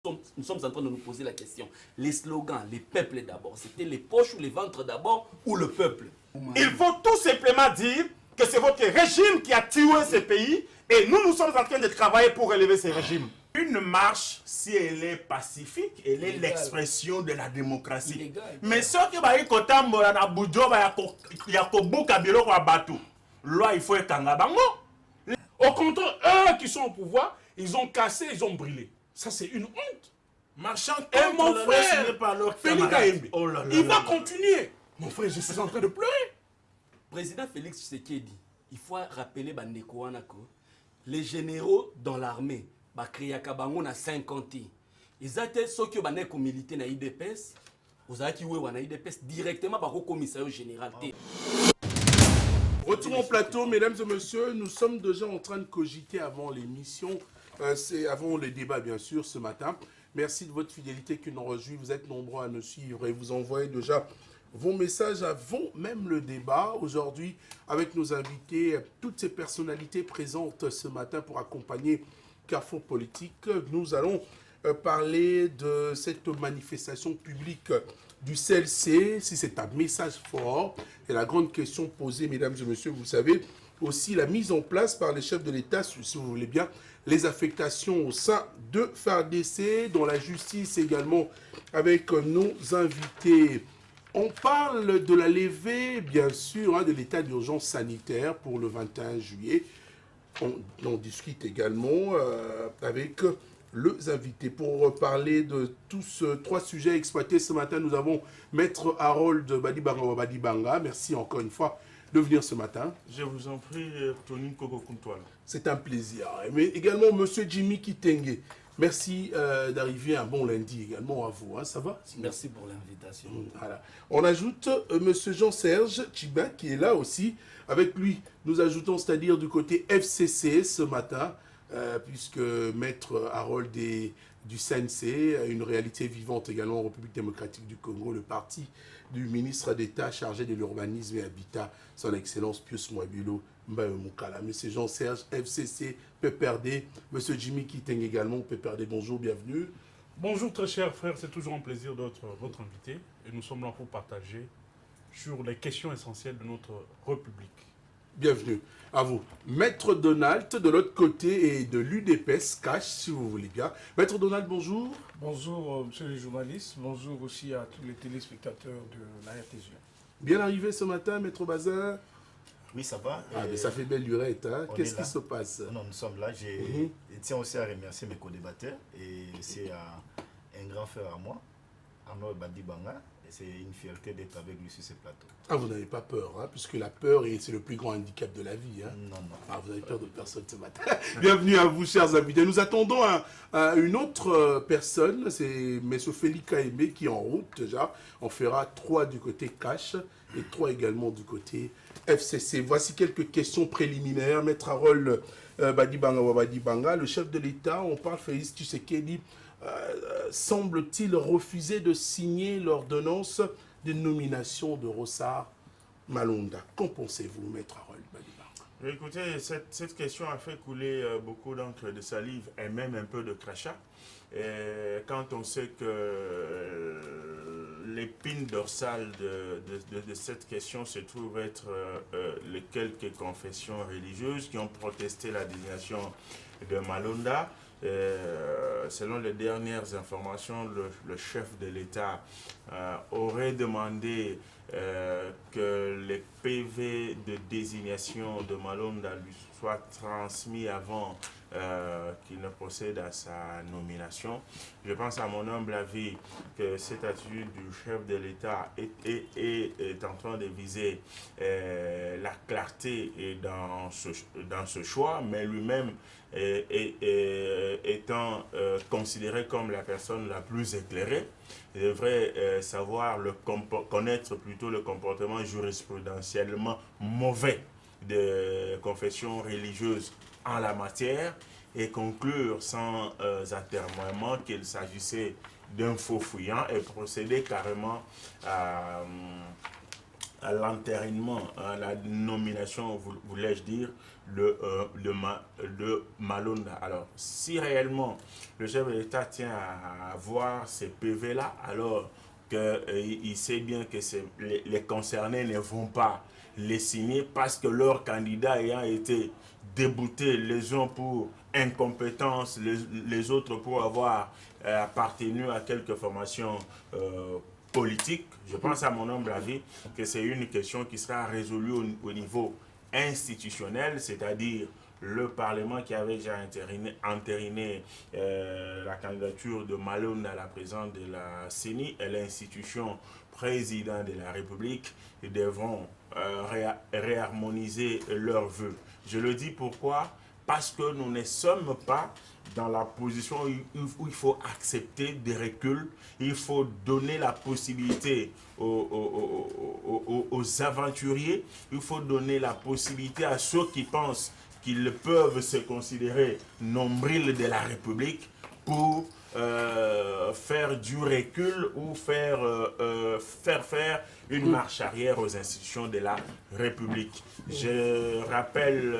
Nous sommes en train de nous poser la question. Les slogans, les peuples d'abord, c'était les poches ou les ventres d'abord ou le peuple? Il faut tout simplement dire que c'est votre régime qui a tué ce pays et nous sommes en train de travailler pour relever ce régime. Une marche, si elle est pacifique, elle est l'expression de la démocratie. Mais ce qui va être il faut être. Au contraire, eux qui sont au pouvoir, ils ont cassé, ils ont brûlé. Ça, c'est une honte. Marchand et mon frère, Félix Kaembe, il va continuer. Mon frère, je suis en train de pleurer. Président Félix Tshisekedi, il faut rappeler Bandeko Wanako, les généraux dans l'armée, Bakriaka Bango na 50 ans. Ils étaient ceux qui ont milité dans l'IDPS, ils ont IDPS directement par le commissariat général. Retour au plateau, mesdames et messieurs, nous sommes déjà en train de cogiter avant l'émission, c'est avant le débat bien sûr ce matin. Merci de votre fidélité qui nous réjouit, vous êtes nombreux à nous suivre et vous envoyez déjà vos messages avant même le débat. Aujourd'hui, avec nos invités, toutes ces personnalités présentes ce matin pour accompagner Carrefour Politique, nous allons parler de cette manifestation publique du CLC, si c'est un message fort. Et la grande question posée, mesdames et messieurs, vous savez, aussi la mise en place par les chefs de l'État, si vous voulez bien, les affectations au sein de FARDC, dans la justice également, avec nos invités. On parle de la levée, bien sûr, de l'état d'urgence sanitaire pour le 21 juillet. On discute également avec les invités. Pour parler de tous trois sujets exploités ce matin, nous avons Maître Harold Badibanga. Merci encore une fois de venir ce matin. Je vous en prie, Tony Koko Kuntwala. C'est un plaisir. Mais également Monsieur Jimmy Kitenge. Merci d'arriver un bon lundi également à vous. Hein, ça va? Merci pour l'invitation. Voilà. On ajoute Monsieur Jean-Serge Chiba qui est là aussi. Avec lui, nous ajoutons, c'est-à-dire du côté FCC ce matin, puisque Maître Harold est du CNC, une réalité vivante également en République démocratique du Congo, le parti du ministre d'État chargé de l'urbanisme et habitat, son Excellence Pius Mouabilo Mbaye Moukala. Monsieur Jean-Serge, FCC, PPRD, Monsieur Jimmy Kiteng également, PPRD, bonjour, bienvenue. Bonjour très cher frère, c'est toujours un plaisir d'être votre invité et nous sommes là pour partager sur les questions essentielles de notre République. Bienvenue à vous. Maître Donald, de l'autre côté, et de l'UDPS, cash, si vous voulez bien. Maître Donald, bonjour. Bonjour, monsieur les journalistes. Bonjour aussi à tous les téléspectateurs de la RTG. Bien arrivé ce matin, Maître Bazin. Oui, ça va. Ah, mais ça fait belle lurette, hein. Qu'est-ce qui se passe? Non, nous sommes là. Je tiens aussi à remercier mes co-débatteurs. Et c'est un grand frère à moi, Arnaud Badibanga. C'est une fierté d'être avec lui sur ce plateau. Ah, vous n'avez pas peur, hein, puisque la peur, c'est le plus grand handicap de la vie. Hein. Non, non. Ah, vous avez peur de personne ce matin. Bienvenue à vous, chers invités. Nous attendons une autre personne, c'est M. Félix Kaembe qui est en route déjà. On fera 3 du côté cash et 3 également du côté FCC. Voici quelques questions préliminaires. Maître Harold Badibanga, le chef de l'État, on parle Félix Tshisekedi. Semble-t-il refuser de signer l'ordonnance de nomination de Rossard Malonda. Qu'en pensez-vous, Maître Harold Badibanga? Écoutez, cette question a fait couler beaucoup d'encre de salive et même un peu de crachat. Et quand on sait que l'épine dorsale de cette question se trouve être les quelques confessions religieuses qui ont protesté la désignation de Malonda. Selon les dernières informations, le chef de l'État aurait demandé que les PV de désignation de Malonda lui soient transmis avant qu'il ne procède à sa nomination. Je pense à mon humble avis que cette attitude du chef de l'État est en train de viser la clarté dans ce choix, mais lui-même étant considéré comme la personne la plus éclairée, il devrait connaître plutôt le comportement jurisprudentiellement mauvais de confessions religieuses en la matière et conclure sans atermoiement qu'il s'agissait d'un faux fuyant et procéder carrément à l'entérinement, à la nomination, voulais-je dire, de Malonda. Alors, si réellement le chef de l'État tient à avoir ces PV-là, alors qu'il sait bien que les concernés ne vont pas les signer parce que leurs candidats ayant été déboutés, les uns pour incompétence, les autres pour avoir appartenu à quelques formations politique, je pense à mon humble avis que c'est une question qui sera résolue au niveau institutionnel, c'est-à-dire le Parlement qui avait déjà entériné la candidature de Malonda à la présidence de la CENI et l'institution président de la République devront réharmoniser leurs vœux. Je le dis pourquoi? Parce que nous ne sommes pas dans la position où il faut accepter des reculs, il faut donner la possibilité aux aventuriers, il faut donner la possibilité à ceux qui pensent qu'ils peuvent se considérer nombril de la République pour faire du recul ou faire une marche arrière aux institutions de la République. Je rappelle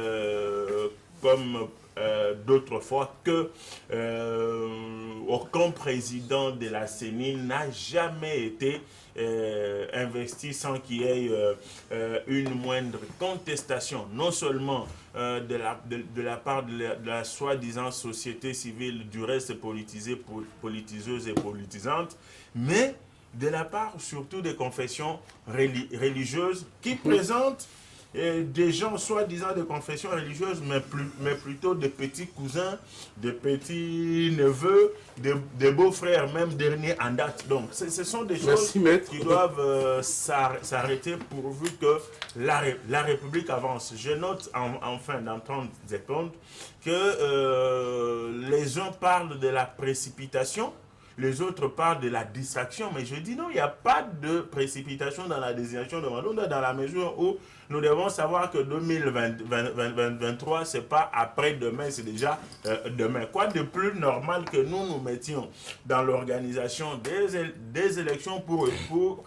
comme d'autres fois que aucun président de la CENI n'a jamais été investi sans qu'il y ait une moindre contestation, non seulement de la part de la soi-disant société civile du reste politisée, politiseuse et politisante, mais de la part surtout des confessions religieuses qui présentent des gens soi-disant de confession religieuse, mais plutôt des petits cousins, des petits neveux, des beaux-frères, même derniers en date. Donc, ce sont des choses qui doivent s'arrêter pourvu que la République avance. Je note enfin dans 30 secondes que les uns parlent de la précipitation, les autres parlent de la distraction, mais je dis non, il n'y a pas de précipitation dans la désignation de Malonda dans la mesure où nous devons savoir que 2023, ce n'est pas après-demain, c'est déjà demain. Quoi de plus normal que nous mettions dans l'organisation des élections pour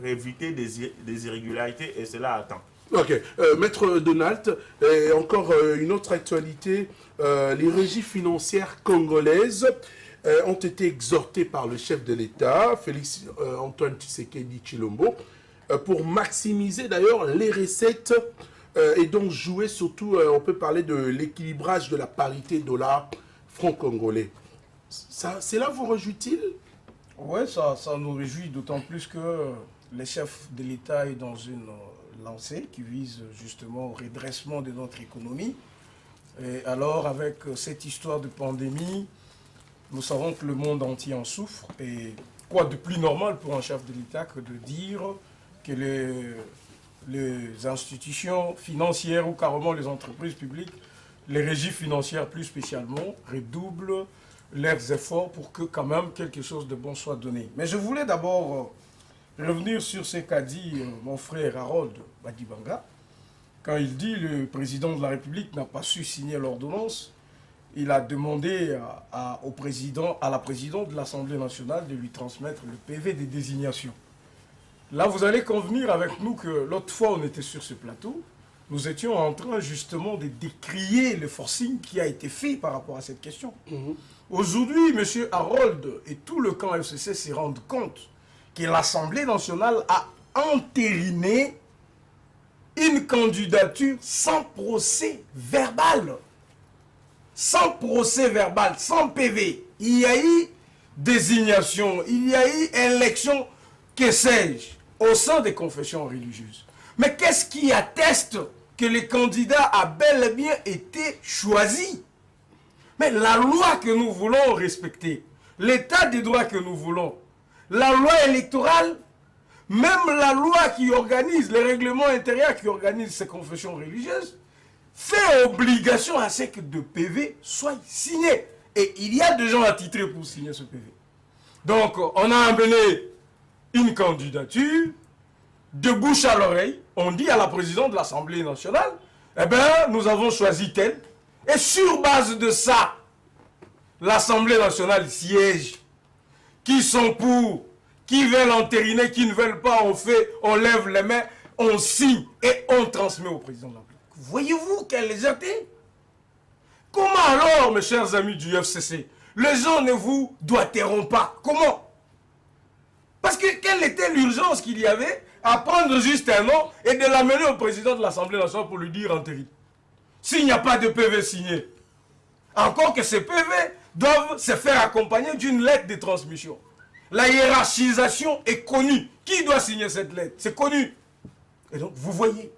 éviter des irrégularités, et cela attend. Ok. Maître Donald, encore une autre actualité. Les régies financières congolaises ont été exhortés par le chef de l'État, Félix Antoine Tshisekedi Tshilombo, pour maximiser d'ailleurs les recettes et donc jouer surtout, on peut parler de l'équilibrage de la parité dollar-franc congolais. Cela vous réjouit-il? Oui, ça nous réjouit d'autant plus que le chef de l'État est dans une lancée qui vise justement au redressement de notre économie. Et alors, avec cette histoire de pandémie, nous savons que le monde entier en souffre, et quoi de plus normal pour un chef de l'État que de dire que les institutions financières ou carrément les entreprises publiques, les régies financières plus spécialement, redoublent leurs efforts pour que quand même quelque chose de bon soit donné. Mais je voulais d'abord revenir sur ce qu'a dit mon frère Harold Badibanga, quand il dit que le président de la République n'a pas su signer l'ordonnance. Il a demandé à la présidente de l'Assemblée nationale de lui transmettre le PV de désignation. Là, vous allez convenir avec nous que l'autre fois, on était sur ce plateau, nous étions en train justement de décrier le forcing qui a été fait par rapport à cette question. Aujourd'hui, M. Harold et tout le camp FCC se rendent compte que l'Assemblée nationale a entériné une candidature sans procès verbal. Sans procès verbal, sans PV. Il y a eu désignation, il y a eu élection, que sais-je, au sein des confessions religieuses. Mais qu'est-ce qui atteste que le candidat a bel et bien été choisi? Mais la loi que nous voulons respecter, l'état des droits que nous voulons, la loi électorale, même la loi qui organise, les règlements intérieurs qui organisent ces confessions religieuses, fait obligation à ce que de PV soit signé. Et il y a des gens attitrés pour signer ce PV. Donc, on a amené une candidature de bouche à l'oreille. On dit à la présidente de l'Assemblée nationale, eh bien, nous avons choisi tel. Et sur base de ça, l'Assemblée nationale siège. Qui sont pour, qui veulent entériner, qui ne veulent pas, on lève les mains. on signe et on transmet au président de la République. Voyez-vous quelle légèreté? Comment alors, mes chers amis du FCC, les gens ne vous doiteront pas? Comment? Parce que quelle était l'urgence qu'il y avait à prendre juste un nom et de l'amener au président de l'Assemblée nationale pour lui dire intérim? S'il n'y a pas de PV signé, encore que ces PV doivent se faire accompagner d'une lettre de transmission. La hiérarchisation est connue. Qui doit signer cette lettre? C'est connu. Et donc, vous voyez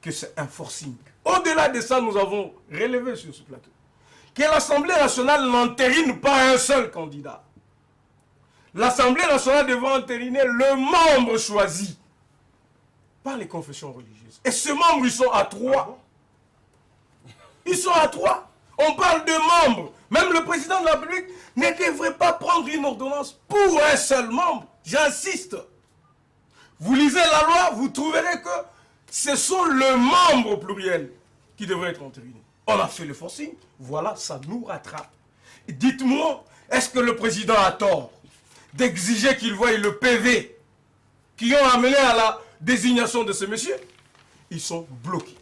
que c'est un forcing. Au-delà de ça, nous avons relevé sur ce plateau que l'Assemblée nationale n'entérine pas un seul candidat. L'Assemblée nationale devra entériner le membre choisi par les confessions religieuses. Et ces membres, ils sont à 3. Ils sont à 3. On parle de membres. Même le président de la République ne devrait pas prendre une ordonnance pour un seul membre. J'insiste. Vous lisez la loi, vous trouverez que ce sont le membre au pluriel qui devrait être entériné. On a fait le forcing, voilà, ça nous rattrape. Dites-moi, est-ce que le président a tort d'exiger qu'il voie le PV qui ont amené à la désignation de ce monsieur? Ils sont bloqués.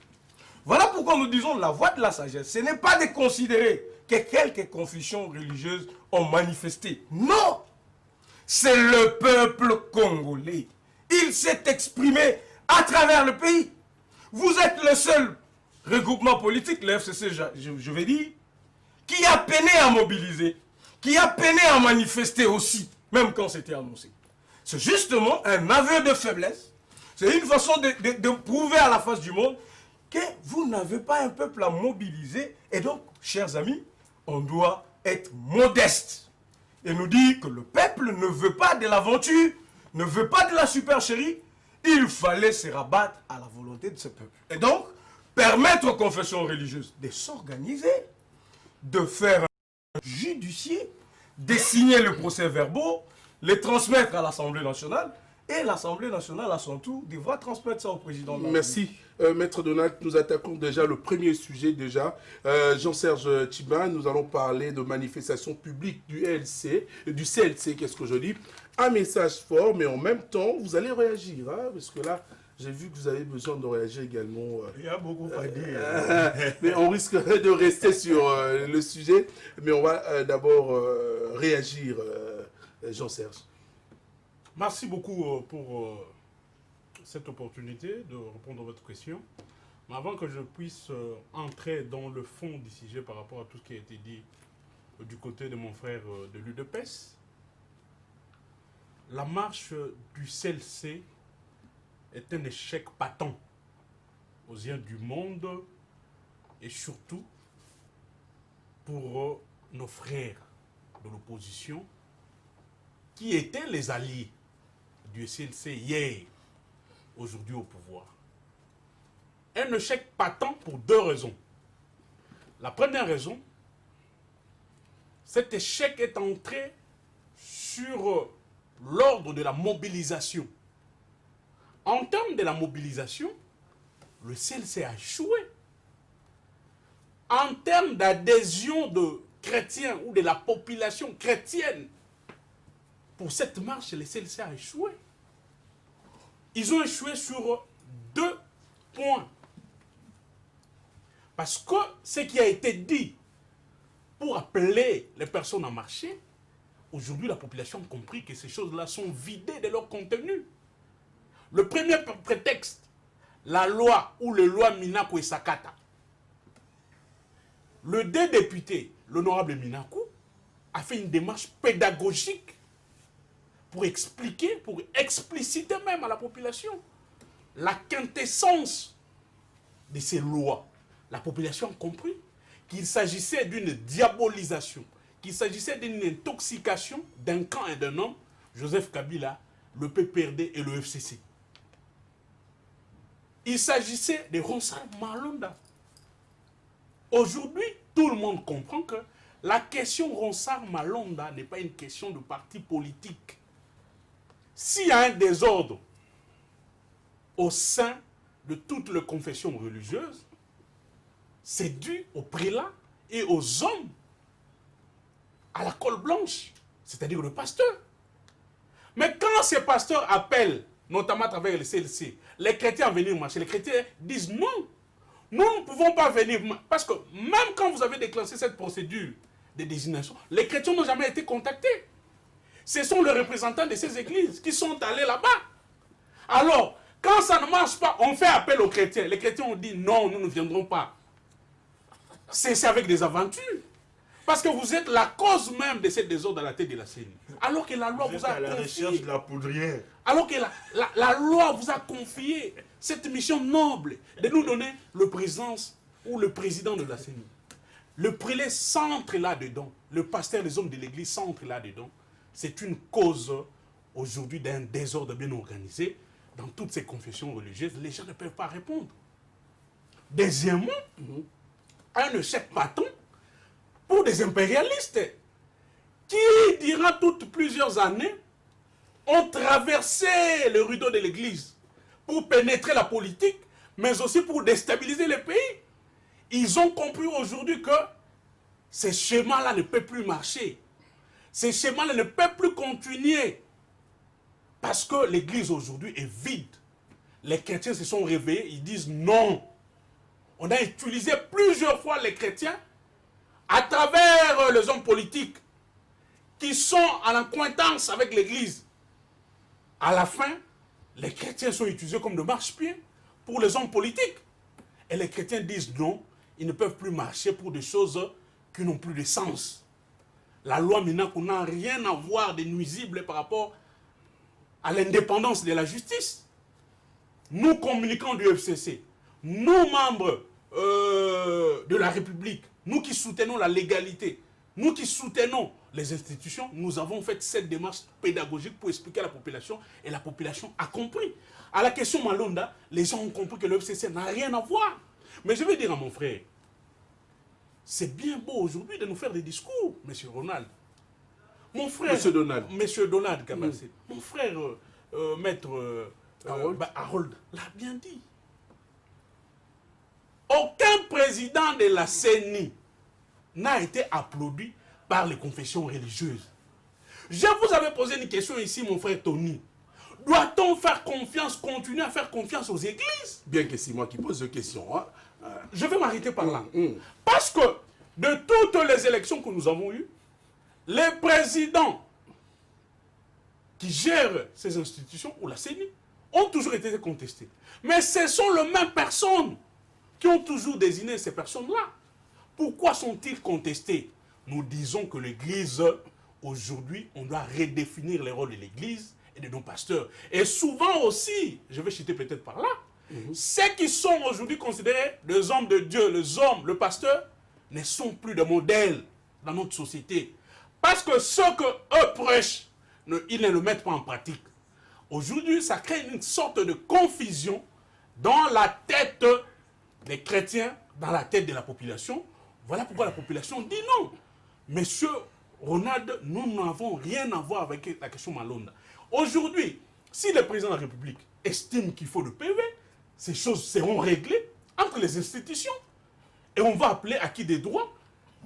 Voilà pourquoi nous disons la voie de la sagesse. Ce n'est pas de considérer que quelques confessions religieuses ont manifesté. Non! C'est le peuple congolais. Il s'est exprimé à travers le pays. Vous êtes le seul regroupement politique, le FCC, je vais dire, qui a peiné à mobiliser, qui a peiné à manifester aussi, même quand c'était annoncé. C'est justement un aveu de faiblesse. C'est une façon de prouver à la face du monde que vous n'avez pas un peuple à mobiliser. Et donc, chers amis, on doit être modeste et nous dire que le peuple ne veut pas de l'aventure, ne veut pas de la supercherie. Il fallait se rabattre à la volonté de ce peuple. Et donc, permettre aux confessions religieuses de s'organiser, de faire un judiciaire, de signer le procès-verbaux, les transmettre à l'Assemblée nationale, et l'Assemblée nationale, à son tour, devra transmettre ça au président de la République. Merci, Maître Donald. Nous attaquons déjà le premier sujet déjà. Jean-Serge Tchibin, nous allons parler de manifestation publique du CLC, qu'est-ce que je dis? Un message fort, mais en même temps, vous allez réagir, hein, parce que là, j'ai vu que vous avez besoin de réagir également. Il y a beaucoup à dire. Mais on risque de rester sur le sujet, mais on va d'abord réagir, Jean-Serge. Merci beaucoup pour cette opportunité de répondre à votre question. Mais avant que je puisse entrer dans le fond du sujet par rapport à tout ce qui a été dit du côté de mon frère de l'UDPS, la marche du CLC est un échec patent aux yeux du monde et surtout pour nos frères de l'opposition qui étaient les alliés du CLC hier, aujourd'hui au pouvoir. Un échec patent pour 2 raisons. La première raison, cet échec est entré sur l'ordre de la mobilisation. En termes de la mobilisation, le CLC a échoué. En termes d'adhésion de chrétiens ou de la population chrétienne, pour cette marche, le CLC a échoué. Ils ont échoué sur 2 points. Parce que ce qui a été dit pour appeler les personnes à marcher, aujourd'hui la population a compris que ces choses-là sont vidées de leur contenu. Le premier prétexte, la loi ou les lois Minaku et Sakata. Le député, l'honorable Minaku, a fait une démarche pédagogique pour expliquer, pour expliciter même à la population la quintessence de ces lois. La population a compris qu'il s'agissait d'une diabolisation, qu'il s'agissait d'une intoxication d'un camp et d'un homme, Joseph Kabila, le PPRD et le FCC. Il s'agissait de Ronsard Malonda. Aujourd'hui, tout le monde comprend que la question Ronsard Malonda n'est pas une question de parti politique. S'il y a un désordre au sein de toutes les confessions religieuses, c'est dû aux prélats et aux hommes à la colle blanche, c'est-à-dire le pasteur. Mais quand ces pasteurs appellent notamment à travers le CLC, les chrétiens à venir marcher, les chrétiens disent non. Nous ne pouvons pas venir. Parce que même quand vous avez déclenché cette procédure de désignation, les chrétiens n'ont jamais été contactés. Ce sont les représentants de ces églises qui sont allés là-bas. Alors, quand ça ne marche pas, on fait appel aux chrétiens. Les chrétiens ont dit non, nous ne viendrons pas. C'est avec des aventures. Parce que vous êtes la cause même de ces désordres à la tête de la CENI. Alors que la loi vous a à la recherche confié. de la poudrière. Alors que la loi vous a confié cette mission noble de nous donner le présidence ou le président de la CENI. Le prélé s'entre là-dedans. Le pasteur, les hommes de l'église s'entrent là-dedans. C'est une cause aujourd'hui d'un désordre bien organisé. Dans toutes ces confessions religieuses, les gens ne peuvent pas répondre. Deuxièmement, un échec patent pour des impérialistes qui, durant toutes plusieurs années, ont traversé le rideau de l'église pour pénétrer la politique, mais aussi pour déstabiliser le pays. Ils ont compris aujourd'hui que ces schémas-là ne peuvent plus marcher. Ces schémas-là ne peuvent plus continuer. Parce que l'église aujourd'hui est vide. Les chrétiens se sont réveillés, ils disent non. On a utilisé plusieurs fois les chrétiens à travers les hommes politiques qui sont en accointance avec l'église. À la fin, les chrétiens sont utilisés comme de marche-pieds pour les hommes politiques. Et les chrétiens disent non, ils ne peuvent plus marcher pour des choses qui n'ont plus de sens. La loi Minakou n'a rien à voir de nuisible par rapport à l'indépendance de la justice. Nous, communicants du FCC, nous, membres de la République, nous qui soutenons la légalité, nous qui soutenons les institutions, nous avons fait cette démarche pédagogique pour expliquer à la population, et la population a compris. À la question Malonda, les gens ont compris que le FCC n'a rien à voir. Mais je vais dire à mon frère, c'est bien beau aujourd'hui de nous faire des discours, monsieur Ronald. Mon frère, Monsieur Donald Kabassé, mon frère, maître Harold l'a bien dit. Aucun président de la CENI n'a été applaudi par les confessions religieuses. Je vous avais posé une question ici, mon frère Tony. Doit-on faire confiance, continuer à faire confiance aux églises? Bien que c'est moi qui pose la question. Hein. Je vais m'arrêter par là. Parce que de toutes les élections que nous avons eues, les présidents qui gèrent ces institutions, ou la CENI, ont toujours été contestés. Mais ce sont les mêmes personnes qui ont toujours désigné ces personnes-là. Pourquoi sont-ils contestés? Nous disons que l'Église, aujourd'hui, on doit redéfinir les rôles de l'Église et de nos pasteurs. Et souvent aussi, je vais citer peut-être par là, ceux qui sont aujourd'hui considérés des hommes de Dieu, les hommes, le pasteur, ne sont plus de modèles dans notre société. Parce que ce qu'eux prêchent, ils ne le mettent pas en pratique. Aujourd'hui, ça crée une sorte de confusion dans la tête des chrétiens, dans la tête de la population. Voilà pourquoi la population dit non. Monsieur Ronald, nous n'avons rien à voir avec la question Malonda. Aujourd'hui, si le président de la République estime qu'il faut le PV, ces choses seront réglées entre les institutions. Et on va appeler acquis des droits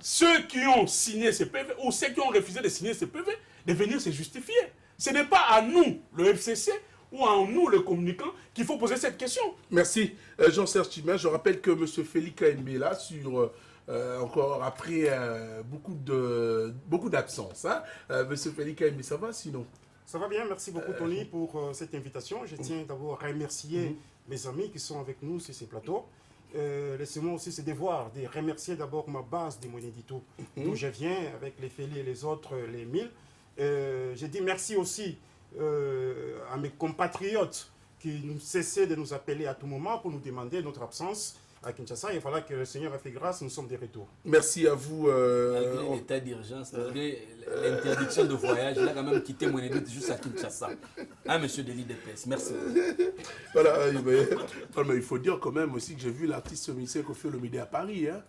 ceux qui ont signé ces PV ou ceux qui ont refusé de signer ces PV de venir se justifier. Ce n'est pas à nous, le FCC, ou à nous, les communicants, qu'il faut poser cette question. Merci, Jean-Serge Timmer. Je rappelle que M. Félix Kaembe est là, encore après beaucoup d'absence. Hein. M. Félix Kaembe, ça va sinon? Ça va bien, merci beaucoup Tony pour cette invitation. Je tiens d'abord à remercier mes amis qui sont avec nous sur ces plateaux. Laissez-moi aussi ce devoir de remercier d'abord ma base de mon édito, d'où je viens, avec les Félix et les autres, les 1000. Je dis merci aussi à mes compatriotes qui nous cessaient de nous appeler à tout moment pour nous demander notre absence à Kinshasa. Il fallait que le Seigneur a fait grâce, nous sommes de retour. Merci à vous. Malgré l'état d'urgence, malgré l'interdiction de voyage, il a quand même quitté mon édite juste à Kinshasa. Hein, monsieur Delis Depes, merci. Voilà, mais il faut dire quand même aussi que j'ai vu l'artiste musicien Koffi Olomide à Paris. Hein.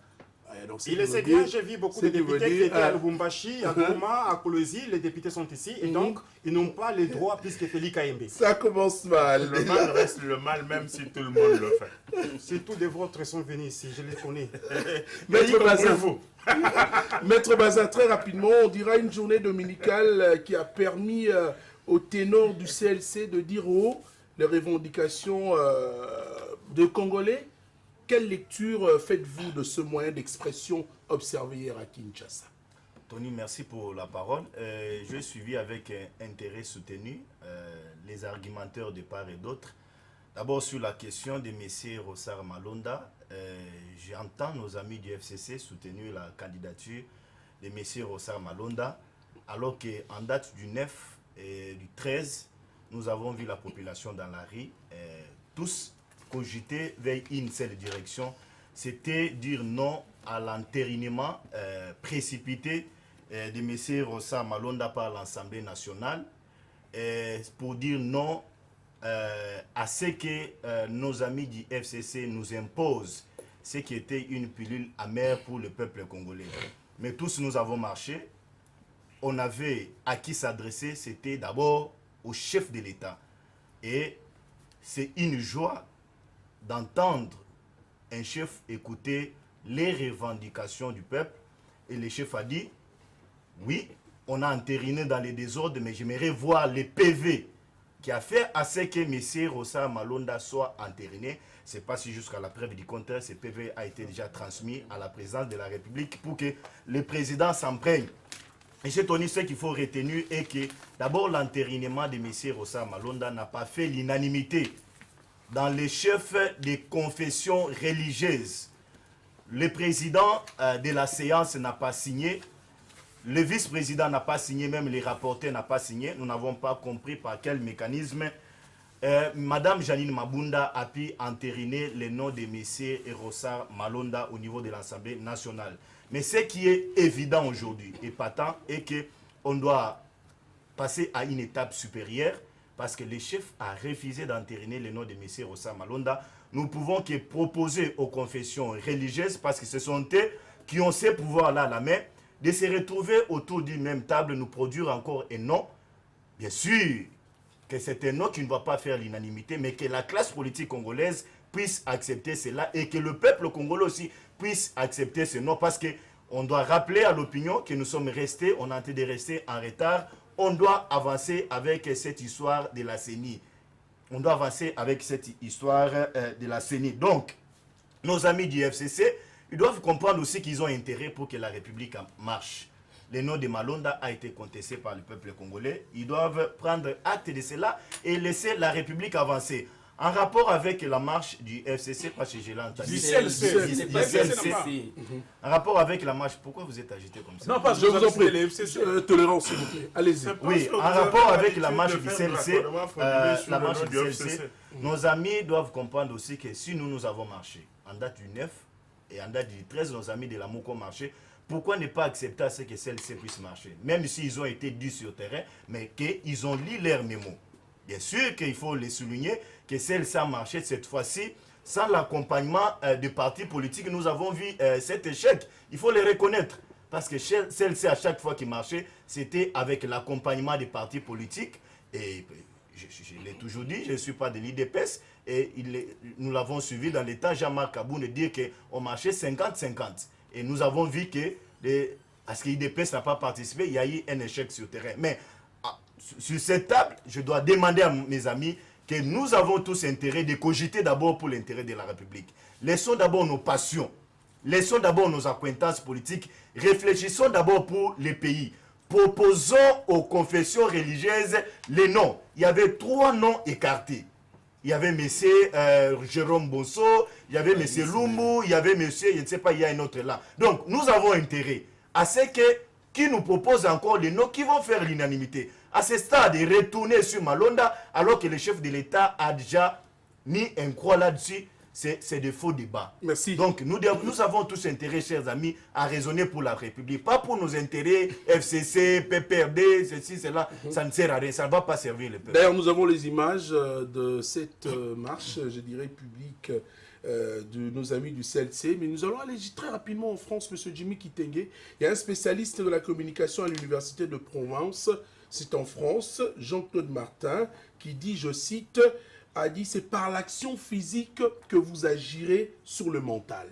Donc, il le sait bien, j'ai vu beaucoup de députés qui étaient à Lubumbashi, à Goma, à Kolwezi. Les députés sont ici et donc ils n'ont pas les droits plus que Félix Kaembe. Ça commence mal. Le mal reste le mal même si tout le monde le fait. Si tous les vôtres sont venus ici, je les connais. Maître Bazin, très rapidement, on dira une journée dominicale qui a permis au ténor du CLC de dire haut les revendications des Congolais. Quelle lecture faites-vous de ce moyen d'expression observé hier à Kinshasa? Tony, merci pour la parole. Je suivi avec intérêt soutenu les argumentaires de part et d'autre. D'abord sur la question de M. Rossard Malonda, j'entends nos amis du FCC soutenir la candidature de M. Rossard Malonda, alors qu'en date du 9 et du 13, nous avons vu la population dans la rue, tous cogiter vers une seule direction, c'était dire non à l'entérinement précipité de M. Rossard Malonda par l'Assemblée nationale, pour dire non à ce que nos amis du FCC nous imposent, ce qui était une pilule amère pour le peuple congolais. Mais tous nous avons marché. On avait à qui s'adresser, c'était d'abord au chef de l'État. Et c'est une joie d'entendre un chef écouter les revendications du peuple. Et le chef a dit, oui, on a entériné dans les désordres, mais j'aimerais voir les PV qui a fait à ce que M. Rossard Malonda soit entériné. C'est pas si jusqu'à la preuve du contraire, ce PV a été déjà transmis à la présidence de la République pour que le président s'empreigne. Et chez Tony, ce qu'il faut retenir est que d'abord l'entérinement de M. Rossard Malonda n'a pas fait l'unanimité dans les chefs des confessions religieuses. Le président de la séance n'a pas signé, le vice-président n'a pas signé, même les rapporteurs n'ont pas signé. Nous n'avons pas compris par quel mécanisme Madame Janine Mabunda a pu entériner le nom de M. Rossard Malonda au niveau de l'Assemblée nationale. Mais ce qui est évident aujourd'hui et patent est qu'on doit passer à une étape supérieure parce que le chef a refusé d'entériner le nom de M. Rossard Malonda. Nous pouvons que proposer aux confessions religieuses, parce que ce sont eux qui ont ces pouvoirs-là à la main, de se retrouver autour d'une même table, nous produire encore un nom. Bien sûr que c'est un nom qui ne va pas faire l'unanimité, mais que la classe politique congolaise puisse accepter cela et que le peuple congolais aussi puisse accepter ce nom, parce qu'on doit rappeler à l'opinion que nous sommes restés, on a tenté de rester en retard, on doit avancer avec cette histoire de la CENI. On doit avancer avec cette histoire de la CENI. Donc, nos amis du FCC, ils doivent comprendre aussi qu'ils ont intérêt pour que la République marche. Le nom de Malonda a été contesté par le peuple congolais. Ils doivent prendre acte de cela et laisser la République avancer. En rapport avec la marche du FCC, parce que je l'ai entendu. Du CLC. En rapport avec la marche, pourquoi vous êtes agité comme ça? Non, parce que Je vous en prie. les FCC. Tolérance, s'il vous plaît. Allez-y. Oui, en rapport avec la marche du CLC, nos amis doivent comprendre aussi que si nous avons marché en date du 9 et en date du 13, nos amis de la MOCO ont marché, pourquoi ne pas accepter à ce que CLC puisse marcher? Même s'ils ont été durs sur terrain, mais qu'ils ont lu leurs mémos. Bien sûr qu'il faut les souligner que CLC a marché cette fois-ci sans l'accompagnement des partis politiques. Nous avons vu cet échec. Il faut le reconnaître. Parce que CLC, à chaque fois qu'il marchait, c'était avec l'accompagnement des partis politiques. Et je l'ai toujours dit, je ne suis pas de l'IDPS. Et nous l'avons suivi dans l'état Jean-Marc Kabou de dire qu'on marchait 50-50. Et nous avons vu que, parce que l'IDPS n'a pas participé, il y a eu un échec sur terrain. Mais sur cette table, je dois demander à mes amis que nous avons tous intérêt de cogiter d'abord pour l'intérêt de la République. Laissons d'abord nos passions, laissons d'abord nos acquaintances politiques, réfléchissons d'abord pour les pays. Proposons aux confessions religieuses les noms. Il y avait 3 noms écartés. Il y avait M. Jérôme Bosso, il y avait M. Lumbu, il y avait M. je ne sais pas, il y a un autre là. Donc, nous avons intérêt à ce qui nous propose encore les noms qui vont faire l'unanimité. À ce stade, retourner sur Malonda, alors que le chef de l'État a déjà mis un croix là-dessus, c'est de faux débats. Merci. Donc, nous avons tous intérêt, chers amis, à raisonner pour la République. Pas pour nos intérêts, FCC, PPRD, ceci, cela. Ça ne sert à rien, ça ne va pas servir le peuple. D'ailleurs, nous avons les images de cette marche, je dirais, publique de nos amis du CLC. Mais nous allons aller très rapidement en France, M. Jimmy Kitenge. Il y a un spécialiste de la communication à l'Université de Provence. C'est en France, Jean-Claude Martin, qui dit, je cite, a dit, c'est par l'action physique que vous agirez sur le mental.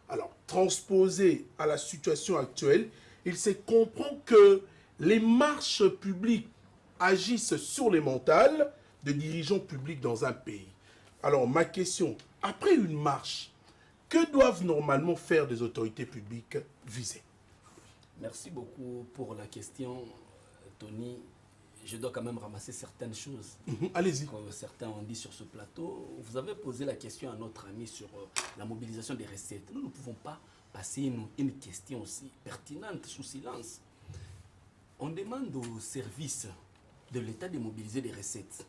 Alors, transposé à la situation actuelle, il se comprend que les marches publiques agissent sur les mentales, de dirigeants publics dans un pays. Alors, ma question, après une marche, que doivent normalement faire des autorités publiques visées? Merci beaucoup pour la question, Tony. Je dois quand même ramasser certaines choses. Allez-y. Comme certains ont dit sur ce plateau. Vous avez posé la question à notre ami sur la mobilisation des recettes. Nous ne pouvons pas passer une question aussi pertinente sous silence. On demande aux services de l'État de mobiliser des recettes.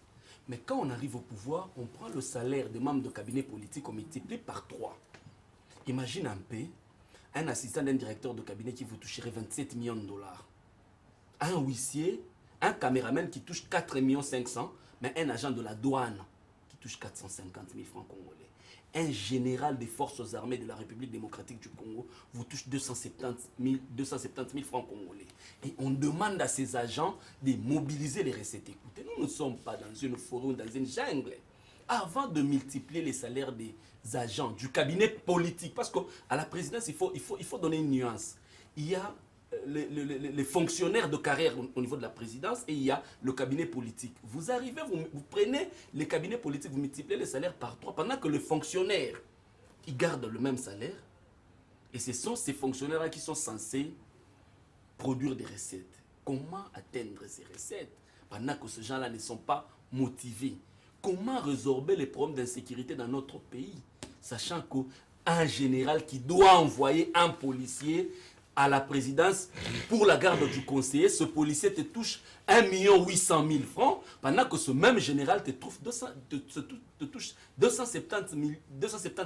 Mais quand on arrive au pouvoir, on prend le salaire des membres de cabinet politique, on multiplie par 3. Imagine un peu, un assistant d'un directeur de cabinet qui vous toucherait 27 millions de dollars. Un huissier, un caméraman qui touche 4 500 000, mais un agent de la douane qui touche 450 000 francs congolais. Un général des forces armées de la République démocratique du Congo vous touche 270 000 francs congolais. Et on demande à ces agents de mobiliser les recettes. Écoutez, nous ne sommes pas dans une forêt ou dans une jungle. Avant de multiplier les salaires des agents du cabinet politique, parce qu'à la présidence, il faut donner une nuance. Il y a les fonctionnaires de carrière au niveau de la présidence et il y a le cabinet politique. Vous arrivez, vous prenez les cabinets politiques, vous multipliez les salaires par 3 pendant que les fonctionnaires, ils gardent le même salaire et ce sont ces fonctionnaires-là qui sont censés produire des recettes. Comment atteindre ces recettes pendant que ces gens-là ne sont pas motivés? Comment résorber les problèmes d'insécurité dans notre pays, sachant qu'un général qui doit envoyer un policier à la présidence pour la garde du conseiller, ce policier te touche 1 800 000 francs, pendant que ce même général te touche 270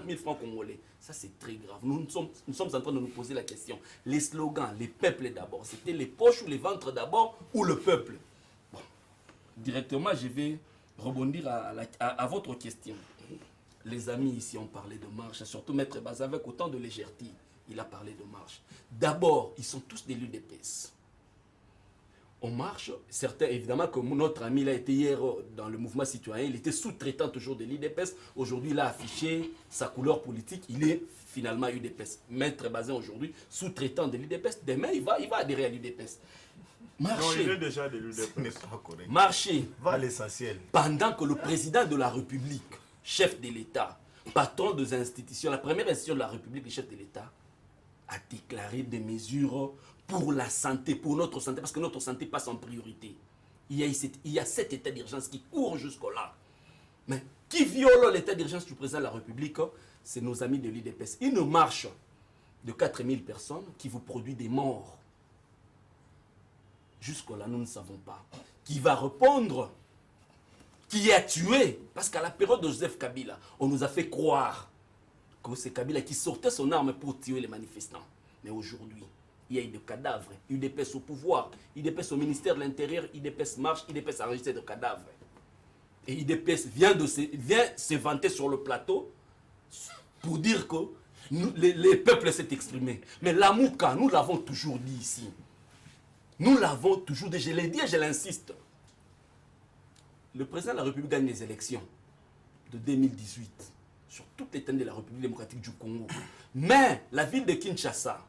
000 francs congolais. Ça, c'est très grave. Nous sommes en train de nous poser la question. Les slogans, les peuples d'abord, c'était les poches ou les ventres d'abord, ou le peuple? Bon. Directement, je vais rebondir à votre question. Les amis ici ont parlé de marche, surtout Maître Baza avec autant de légèreté. Il a parlé de marche. D'abord, ils sont tous des l'UDPS. On marche, certains, évidemment, comme notre ami il a été hier dans le mouvement citoyen, il était sous-traitant toujours de l'UDPS. Aujourd'hui, il a affiché sa couleur politique, il est finalement UDPS. Maître Bazin aujourd'hui, sous-traitant de l'UDPS. Demain, il va adhérer à l'UDPS. Non, il est déjà de l'UDPS. Marcher. Va à l'essentiel. Pendant que le président de la République, chef de l'État, patron des institutions, la première institution de la République, le chef de l'État, a déclaré des mesures pour la santé, pour notre santé, parce que notre santé passe en priorité. Il y a cet état d'urgence qui court jusque-là. Mais qui viole l'état d'urgence du président de la République, c'est nos amis de l'UDPS. Une marche de 4000 personnes qui vous produit des morts. Jusque-là, nous ne savons pas. Qui va répondre? Qui a tué? Parce qu'à la période de Joseph Kabila, on nous a fait croire que c'est Kabila qui sortait son arme pour tuer les manifestants. Mais aujourd'hui, il y a eu des cadavres. UDPS au pouvoir, UDPS au ministère de l'Intérieur, UDPS marche, UDPS enregistré de cadavres. Et UDPS vient se vanter sur le plateau pour dire que les peuples s'est exprimé. Mais la Mouka, nous l'avons toujours dit ici. Nous l'avons toujours dit, je l'ai dit et je l'insiste. Le président de la République gagne les élections de 2018 sur toute l'étendue de la République démocratique du Congo. Mais la ville de Kinshasa,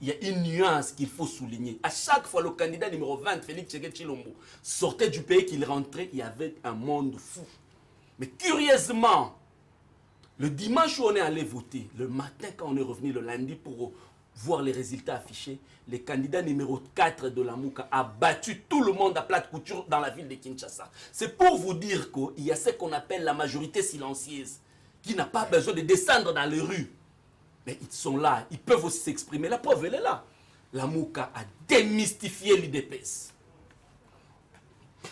il y a une nuance qu'il faut souligner. À chaque fois, le candidat numéro 20, Félix Tshisekedi Tshilombo, sortait du pays qu'il rentrait, il y avait un monde fou. Mais curieusement, le dimanche où on est allé voter, le matin quand on est revenu le lundi pour voir les résultats affichés, le candidat numéro 4 de la Mouka a battu tout le monde à plate couture dans la ville de Kinshasa. C'est pour vous dire qu'il y a ce qu'on appelle la majorité silencieuse, qui n'a pas besoin de descendre dans les rues. Mais ils sont là, ils peuvent aussi s'exprimer. La preuve, elle est là. La Mouka a démystifié l'UDPS.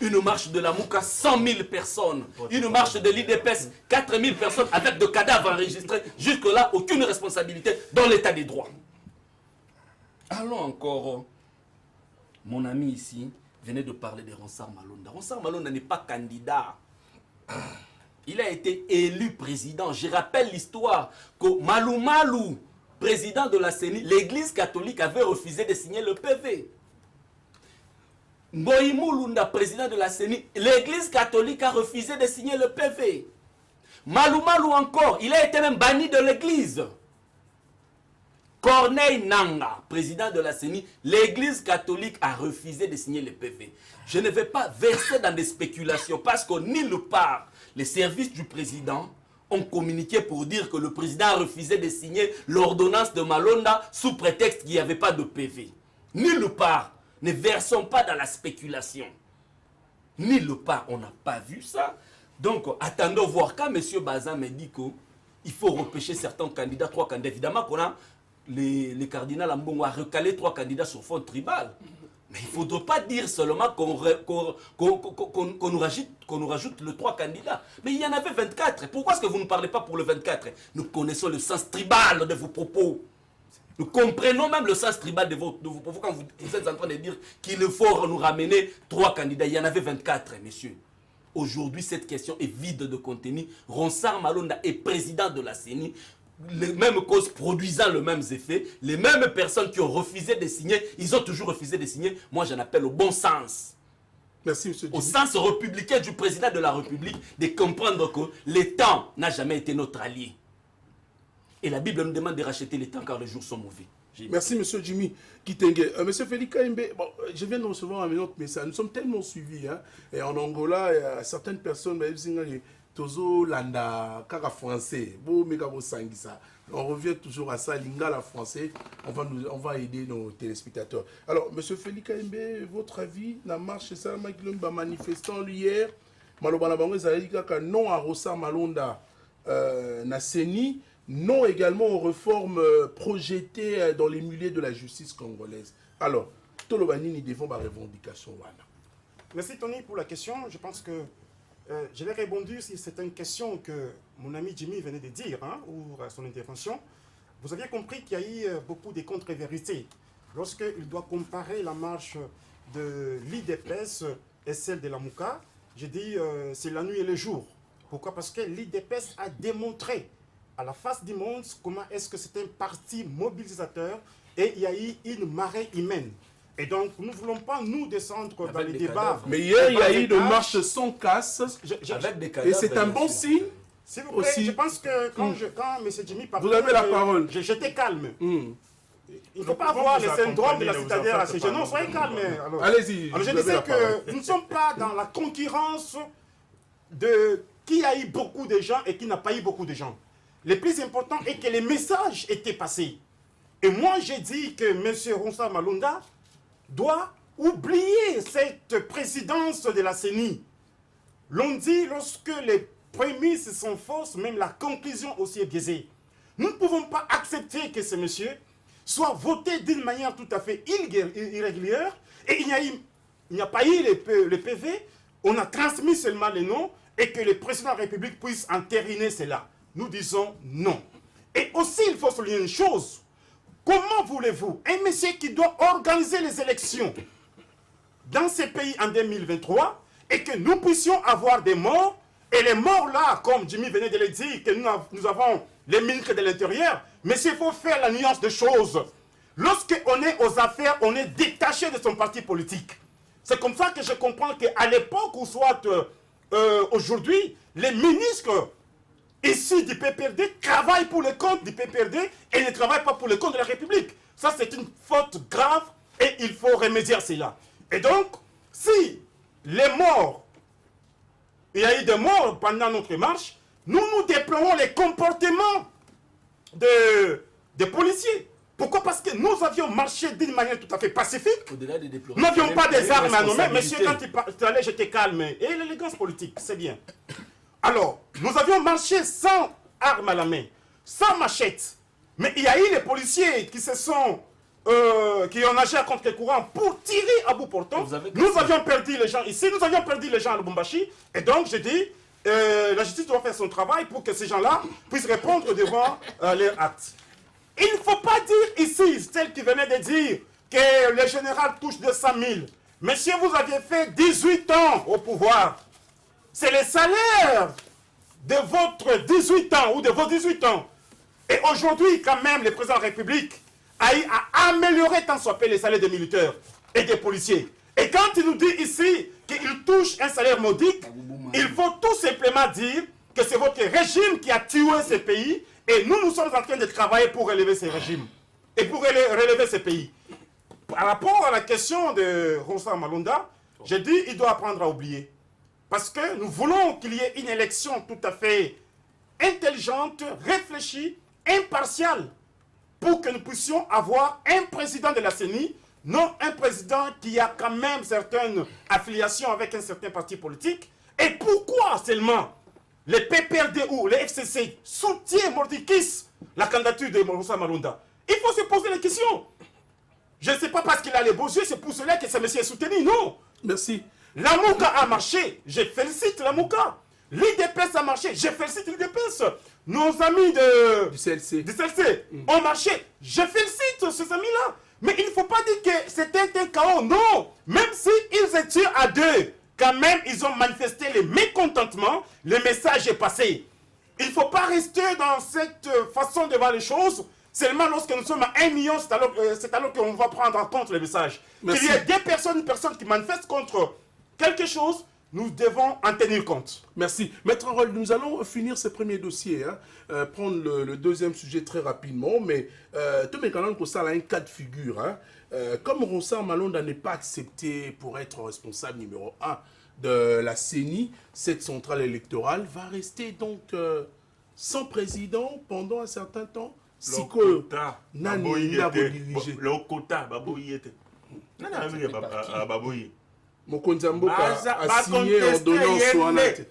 Une marche de la Mouka, 100 000 personnes. Une marche de l'UDPS, 4 000 personnes avec de cadavres enregistrés. Jusque-là, aucune responsabilité dans l'état des droits. Allons encore. Mon ami ici venait de parler de Ronsard Malonda. Ronsard Malonda n'est pas candidat. Il a été élu président. Je rappelle l'histoire que Malou Malou, président de la CENI, l'église catholique avait refusé de signer le PV. Ngoïmou Lunda, président de la CENI, l'église catholique a refusé de signer le PV. Malou Malou encore, il a été même banni de l'église. Corneille Nanga, président de la CENI, l'église catholique a refusé de signer le PV. Je ne vais pas verser dans des spéculations parce que nulle part, les services du président ont communiqué pour dire que le président a refusé de signer l'ordonnance de Malonda sous prétexte qu'il n'y avait pas de PV. Nulle part. Ne versons pas dans la spéculation. Nulle part. On n'a pas vu ça. Donc, attendons voir. Quand M. Bazin me dit qu'il faut repêcher certains candidats, 3 candidats, évidemment qu'on a les cardinals Ambongo a recalé 3 candidats sur fond tribal. Mais il ne faudrait pas dire seulement qu'on nous rajoute le 3 candidats. Mais il y en avait 24. Pourquoi est-ce que vous ne parlez pas pour le 24? Nous connaissons le sens tribal de vos propos. Nous comprenons même le sens tribal de vos propos quand vous êtes en train de dire qu'il faut nous ramener 3 candidats. Il y en avait 24, messieurs. Aujourd'hui, cette question est vide de contenu. Ronsard Malonda est président de la CENI. Les mêmes causes produisant le même effet, les mêmes personnes qui ont refusé de signer, ils ont toujours refusé de signer. Moi, j'en appelle au bon sens. Merci, monsieur Au Jimmy. sens républicain du président de la République, de comprendre que le temps n'a jamais été notre allié. Et la Bible nous demande de racheter le temps car les jours sont mauvais. Merci, monsieur Jimmy Kitenge. Monsieur Félix Kaimbe, bon, je viens de recevoir un autre message. Nous sommes tellement suivis. Hein, et en Angola, il y a certaines personnes, Tozo Landa, Kaka français, on revient toujours à ça, Lingala français, on va aider nos téléspectateurs. Alors, monsieur Félix Kaimbe, votre avis, la marche Salama Kilomba manifestant hier, Malobana Bango Zalika, non à Rosa Malonda, na CENI, non également aux réformes projetées dans les milieux de la justice congolaise. Alors, Tolobani, nous devons la revendication. Merci Tony pour la question. Je pense que je vais répondre si c'est une question que mon ami Jimmy venait de dire, ou à son intervention. Vous aviez compris qu'il y a eu beaucoup de contre-vérités. Lorsqu'il doit comparer la marche de l'IDPS et celle de la Mouka, j'ai dit c'est la nuit et le jour. Pourquoi? Parce que l'IDPS a démontré à la face du monde comment est-ce que c'est un parti mobilisateur et il y a eu une marée humaine. Et donc, nous ne voulons pas nous descendre dans les débats. Mais hier, il y a eu une marche sans casse. Avec des Et cadavres, c'est un bon signe. S'il vous plaît, je pense que quand M. Jimmy parlait, Vous avez la parole. J'étais calme. Il ne faut pas avoir le syndrome de la citadelle à ces gens. Non, soyez calme. Allez-y. Alors, je disais que nous ne sommes pas dans la concurrence de qui a eu beaucoup de gens et qui n'a pas eu beaucoup de gens. Le plus important est que les messages étaient passés. Et moi, j'ai dit que M. Ronsard Malonda doit oublier cette présidence de la CENI. L'on dit lorsque les prémices sont fausses, même la conclusion aussi est biaisée. Nous ne pouvons pas accepter que ce monsieur soit voté d'une manière tout à fait irrégulière et il n'y a pas eu le PV, on a transmis seulement les noms et que le président de la République puisse entériner cela. Nous disons non. Et aussi, il faut souligner une chose. Comment voulez-vous, un monsieur qui doit organiser les élections dans ces pays en 2023 et que nous puissions avoir des morts, et les morts là, comme Jimmy venait de le dire, que nous avons les ministres de l'Intérieur, mais il faut faire la nuance de choses. Lorsqu'on est aux affaires, on est détaché de son parti politique. C'est comme ça que je comprends qu'à l'époque, ou soit aujourd'hui, les ministres ici du PPRD travaillent pour le compte du PPRD et ne travaillent pas pour le compte de la République. Ça, c'est une faute grave et il faut remédier à cela. Et donc, si les morts, il y a eu des morts pendant notre marche, nous déplorons les comportements des policiers. Pourquoi? Parce que nous avions marché d'une manière tout à fait pacifique. Nous n'avions pas des armes à nommer. Monsieur, quand tu allais, j'étais calme. Et l'élégance politique, c'est bien. Alors, nous avions marché sans armes à la main, sans machette. Mais il y a eu les policiers qui qui ont nagé à contre-courant pour tirer à bout portant. Nous avions perdu les gens ici, nous avions perdu les gens à Lubumbashi. Et donc, je dis, la justice doit faire son travail pour que ces gens-là puissent répondre devant leurs actes. Il ne faut pas dire ici, celle qui venait de dire que le général touche 200 000. Monsieur, vous aviez fait 18 ans au pouvoir. C'est le salaire de votre 18 ans ou de vos 18 ans. Et aujourd'hui, quand même, le président de la République a amélioré tant soit peu les salaires des militaires et des policiers. Et quand il nous dit ici qu'il touche un salaire modique, il faut tout simplement dire que c'est votre régime qui a tué ce pays et nous sommes en train de travailler pour relever ce régime. et pour relever ce pays. Par rapport à la question de Ronsard Malonda, j'ai dit il doit apprendre à oublier. Parce que nous voulons qu'il y ait une élection tout à fait intelligente, réfléchie, impartiale, pour que nous puissions avoir un président de la CENI, non un président qui a quand même certaines affiliations avec un certain parti politique. Et pourquoi seulement les PPRD ou les FCC soutiennent Mordikis, la candidature de Ronsard Malonda? Il faut se poser la question. Je ne sais pas parce qu'il a les beaux yeux, c'est pour cela que ce monsieur est soutenu, non. Merci. La Mouka a marché, je félicite la Mouka. L'IDPS a marché, je félicite l'IDPS. Nos amis Du CLC. ont marché, je félicite ces amis-là. Mais il ne faut pas dire que c'était un chaos, non. Même s'ils étaient à deux, quand même, ils ont manifesté les mécontentements, le message est passé. Il ne faut pas rester dans cette façon de voir les choses. Seulement lorsque nous sommes à 1 million, c'est alors qu'on va prendre en compte le message. Merci. Qu'il y ait des personnes, une personne qui manifeste contre quelque chose, nous devons en tenir compte. Merci. Maître Harold, nous allons finir ce premier dossier, prendre le deuxième sujet très rapidement, mais tout le monde a un cas de figure. Comme Ronsard Malonda n'est pas accepté pour être responsable numéro 1 de la CENI, cette centrale électorale va rester donc sans président pendant un certain temps. Lokota, Nani dirigé. Lokota, Baboyi était. Nani Baboyi. Mokonzi Mboka a signé ordonnance Soanate.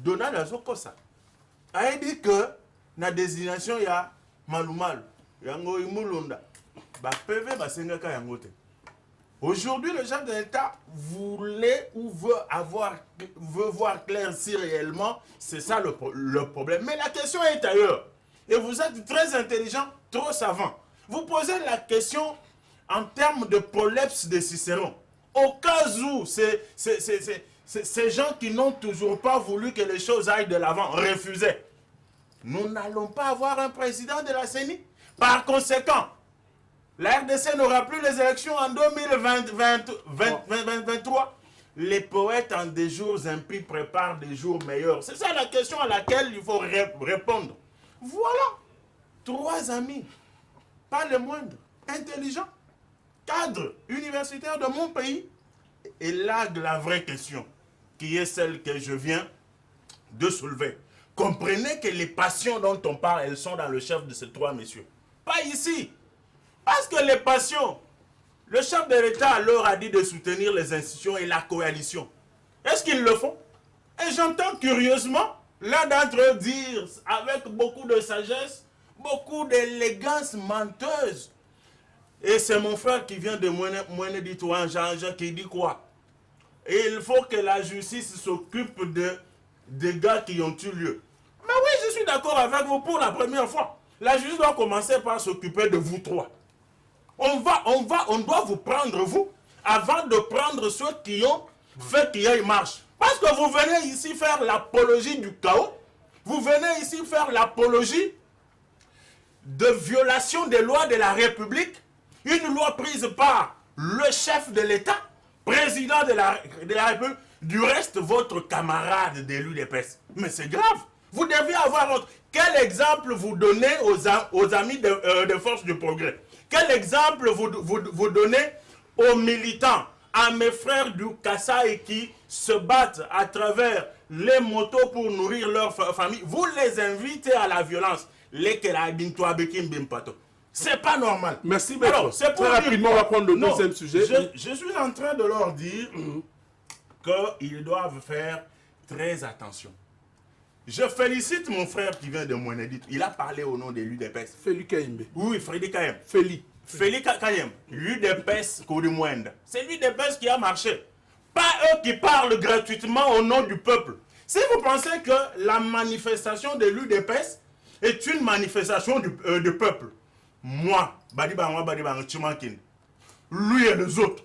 Donald Azokosa a dit que la désignation il y a Malumal, Yango Imulunda, PV Basengaka Yangote. Aujourd'hui, le chef de l'État voulait ou veut voir clair si réellement c'est ça le problème. Mais la question est ailleurs. Et vous êtes très intelligent, trop savant. Vous posez la question en termes de prolepse de Cicéron. Au cas où ces gens qui n'ont toujours pas voulu que les choses aillent de l'avant refusaient, nous n'allons pas avoir un président de la CENI. Par conséquent, la RDC n'aura plus les élections en 2023. Les poètes en des jours impies préparent des jours meilleurs. C'est ça la question à laquelle il faut répondre. Voilà. 3 amis, pas les moindres, intelligents, cadres universitaires de mon pays. Et là, la vraie question, qui est celle que je viens de soulever. Comprenez que les passions dont on parle, elles sont dans le chef de ces 3 messieurs. Pas ici. Parce que les passions, le chef de l'État leur a dit de soutenir les institutions et la coalition. Est-ce qu'ils le font? Et j'entends curieusement l'un d'entre eux dire, avec beaucoup de sagesse, beaucoup d'élégance menteuse. Et c'est mon frère qui vient de Moine-Ditouan, Jean-Jean, qui dit quoi? Et il faut que la justice s'occupe de dégâts qui ont eu lieu. Mais oui, je suis d'accord avec vous pour la première fois. La justice doit commencer par s'occuper de vous 3. On doit vous prendre, vous, avant de prendre ceux qui ont fait qu'il y ait marche. Parce que vous venez ici faire l'apologie du chaos. Vous venez ici faire l'apologie de violation des lois de la République. Une loi prise par le chef de l'État, président de la République. Du reste, votre camarade de l'UDPS. Mais c'est grave. Vous deviez avoir honte. Quel exemple vous donnez aux amis de Force du Progrès? Quel exemple vous donnez aux militants, à mes frères du Kassai qui se battent à travers les motos pour nourrir leur famille? Vous les invitez à la violence. C'est pas normal. Merci, maître. Alors, c'est pour très rapidement, on va prendre le deuxième sujet. Je suis en train de leur dire qu'ils doivent faire très attention. Je félicite mon frère qui vient de Moinedit. Il a parlé au nom de l'UDPS. Félix Kaimbe. Oui, Frédéric Kayem. Félix Kayem. L'UDPS Kodimouenda. C'est l'UDPS qui a marché. Pas eux qui parlent gratuitement au nom du peuple. Si vous pensez que la manifestation de l'UDPS est une manifestation du peuple, moi, lui et les autres,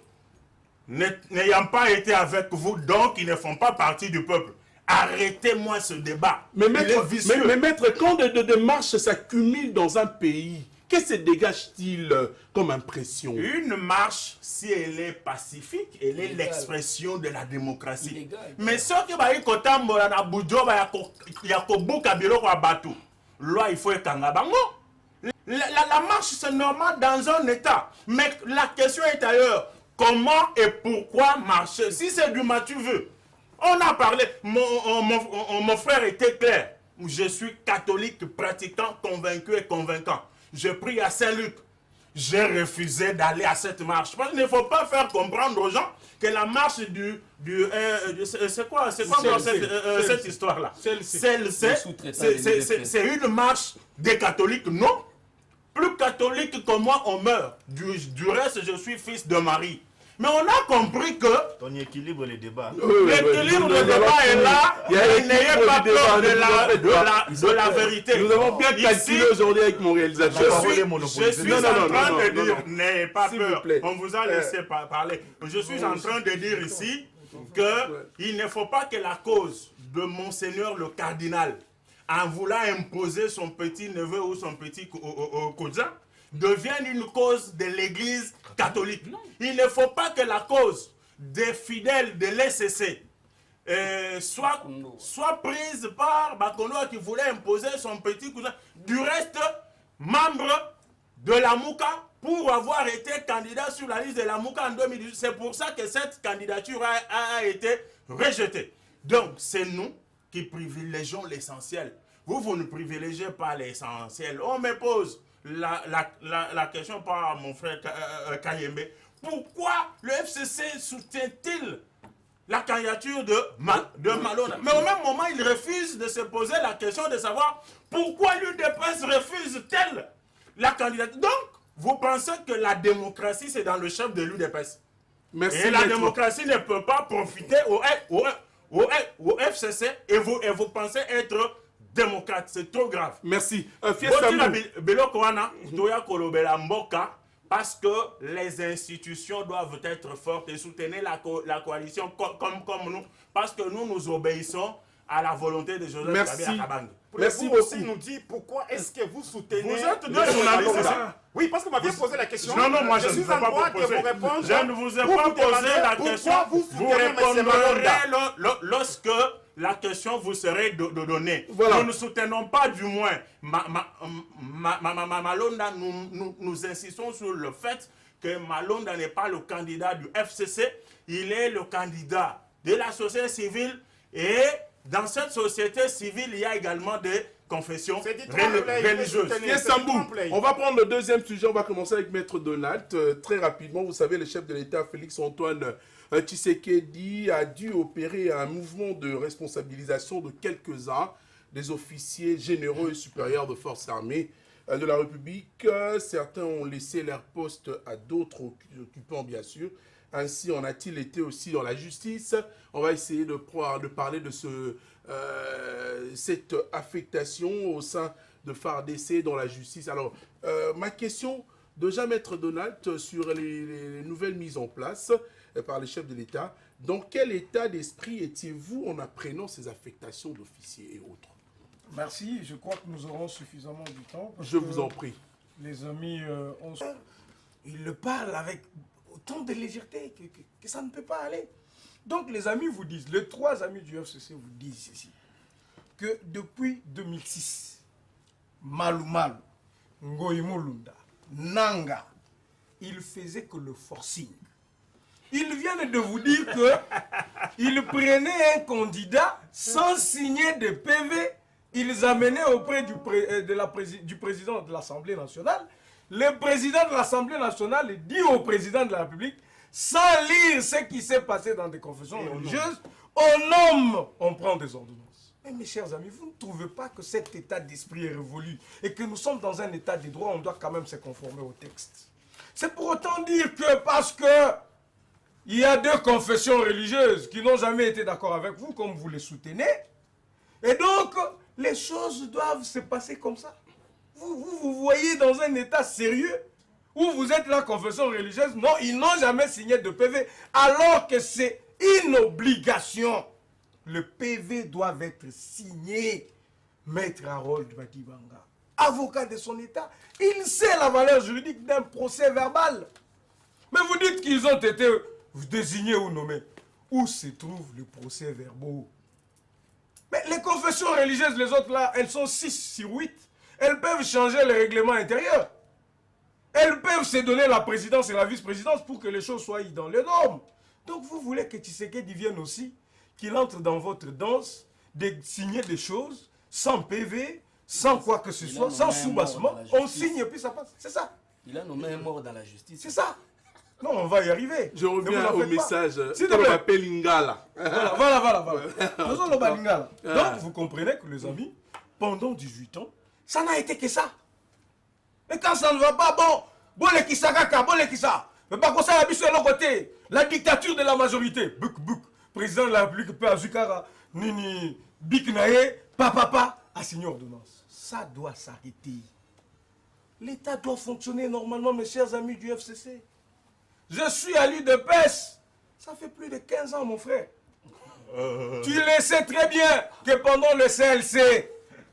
n'ayant pas été avec vous, donc ils ne font pas partie du peuple. Arrêtez-moi ce débat. Mais maître, quand des marches s'accumulent dans un pays, qu'est-ce que dégage-t-il comme impression? Une marche, si elle est pacifique, elle est l'expression de la démocratie. Mais ce qui va y loi il faut ekanga bango. La marche c'est normal dans un état, mais la question est ailleurs. Comment et pourquoi marcher? Si c'est du tu veux. On a parlé, mon frère était clair. Je suis catholique, pratiquant, convaincu et convaincant. Je prie à Saint-Luc. J'ai refusé d'aller à cette marche. Parce qu'il ne faut pas faire comprendre aux gens que la marche c'est quoi dans cette histoire-là? C'est une marche des catholiques, non? Plus catholique que moi, on meurt. Du reste, je suis fils de Marie. Mais on a compris que on équilibre les débats. L'équilibre de débat est là. N'ayez pas peur de la vérité. Nous avons bien calculé aujourd'hui avec mon réalisateur. Je suis en train de dire, n'ayez pas peur. On vous a laissé parler. Je suis en train de dire ici qu'il ne faut pas que la cause de Monseigneur le cardinal, en voulant imposer son petit neveu ou son petit cousin, devienne une cause de l'Église catholique. Il ne faut pas que la cause des fidèles de l'ECC soit prise par Bakono qui voulait imposer son petit cousin. Du reste, membre de la Mouka, pour avoir été candidat sur la liste de la Mouka en 2018. C'est pour ça que cette candidature a été rejetée. Donc, c'est nous qui privilégions l'essentiel. Vous ne privilégiez pas l'essentiel. On me pose la question par mon frère Kayembe. Pourquoi le FCC soutient-il la candidature de Malonda? Mais au même moment, il refuse de se poser la question de savoir pourquoi l'UDPS refuse-t-elle la candidature. Donc, vous pensez que la démocratie, c'est dans le chef de l'UDPS. Et la démocratie ne peut pas profiter au FCC et vous pensez être démocrate. C'est trop grave. Merci. Parce que les institutions doivent être fortes et soutenir la coalition comme nous. Parce que nous obéissons à la volonté de Joseph Kabila Kabange. Merci vous beaucoup. aussi nous dire pourquoi est-ce que vous soutenez... Vous êtes deux journalistes, c'est ça? Oui, parce que vous m'aviez posé la question. Non, moi je ne vous ai pas posé. Je ne vous ai pas posé la question. Vous répondrez lorsque la question vous serait donnée. Voilà. Nous ne soutenons pas du moins Malonda. Nous insistons sur le fait que Malonda n'est pas le candidat du FCC. Il est le candidat de la société civile et dans cette société civile, il y a également des confessions religieuses. On va prendre le deuxième sujet. On va commencer avec Maître Donald. Très rapidement, vous savez, le chef de l'État, Félix-Antoine Tshisekedi, a dû opérer un mouvement de responsabilisation de quelques-uns des officiers généraux et supérieurs de forces armées de la République. Certains ont laissé leur poste à d'autres occupants, bien sûr. Ainsi en a-t-il été aussi dans la justice. On va essayer de parler de cette affectation au sein de FARDC dans la justice. Alors, ma question, déjà Maître Donald, sur les nouvelles mises en place par les chefs de l'État, dans quel état d'esprit étiez-vous en apprenant ces affectations d'officiers et autres? Merci, je crois que nous aurons suffisamment du temps. Je vous en prie. Les amis, ils le parlent avec autant de légèreté que ça ne peut pas aller. Donc les amis vous disent, les trois amis du FCC vous disent ici, que depuis 2006, Malu Malu, Ngoyi Mulunda, Nanga, ils faisaient que le forcing. Ils viennent de vous dire qu'ils prenaient un candidat sans signer de PV, ils amenaient auprès du président de l'Assemblée nationale. Le président de l'Assemblée nationale dit au président de la République, sans lire ce qui s'est passé dans des confessions religieuses, on prend des ordonnances. Mais mes chers amis, vous ne trouvez pas que cet état d'esprit est révolu et que nous sommes dans un état de droit, on doit quand même se conformer au texte. C'est pour autant dire que parce que il y a deux confessions religieuses qui n'ont jamais été d'accord avec vous, comme vous les soutenez, et donc les choses doivent se passer comme ça. Vous voyez dans un état sérieux où vous êtes la confession religieuse, non, ils n'ont jamais signé de PV, alors que c'est une obligation. Le PV doit être signé. Maître Harold Bakibanga, avocat de son état, il sait la valeur juridique d'un procès verbal. Mais vous dites qu'ils ont été désignés ou nommés. Où se trouvent les procès verbaux? Mais les confessions religieuses, les autres là, elles sont 6 sur 8. elles peuvent changer le règlement intérieur. Elles peuvent se donner la présidence et la vice-présidence pour que les choses soient dans les normes. Donc vous voulez que Tshisekedi vienne aussi, qu'il entre dans votre danse, de signer des choses sans PV, sans quoi que ce soit, sans soubassement. On signe et puis ça passe. C'est ça. Il a nommé un mort dans la justice. C'est ça. Non, on va y arriver. Je reviens au message. S'il te plaît. m'appelle Lingala. Voilà. Faisons le Balingala. Donc, vous comprenez que les amis, pendant 18 ans, ça n'a été que ça. Et quand ça ne va pas, bon les kisakaka, bon les kisa. Mais pas comme ça, la bise de l'autre côté. La dictature de la majorité. Bouk. Président de la République, Père Azukara, Nini, Biknae, papa, a signé ordonnance. Ça doit s'arrêter. L'État doit fonctionner normalement, mes chers amis du FCC. Je suis à l'UDPS. Ça fait plus de 15 ans, mon frère. Tu le sais très bien que pendant le CLC,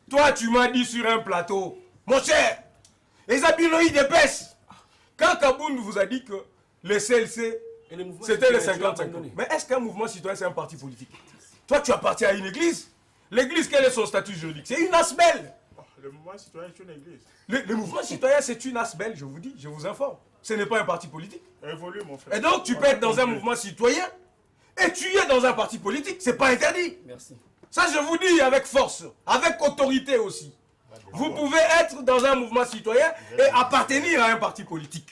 toi, tu m'as dit sur un plateau, mon cher, les habiloïdes d'UDPS, quand Kaboun vous a dit que le CLC, c'était les 55. Mais est-ce qu'un mouvement citoyen, c'est un parti politique? Toi, tu appartiens à une église. L'église, quel est son statut juridique? C'est une asbelle. Le mouvement citoyen est une église. Le mouvement citoyen, c'est une asbelle, je vous dis, je vous informe. Ce n'est pas un parti politique. Évolue, mon frère. Et donc, tu peux être dans un mouvement citoyen et tu es dans un parti politique. C'est pas interdit. Merci. Ça, je vous dis avec force, avec autorité aussi. Vous pouvez être dans un mouvement citoyen et appartenir à un parti politique.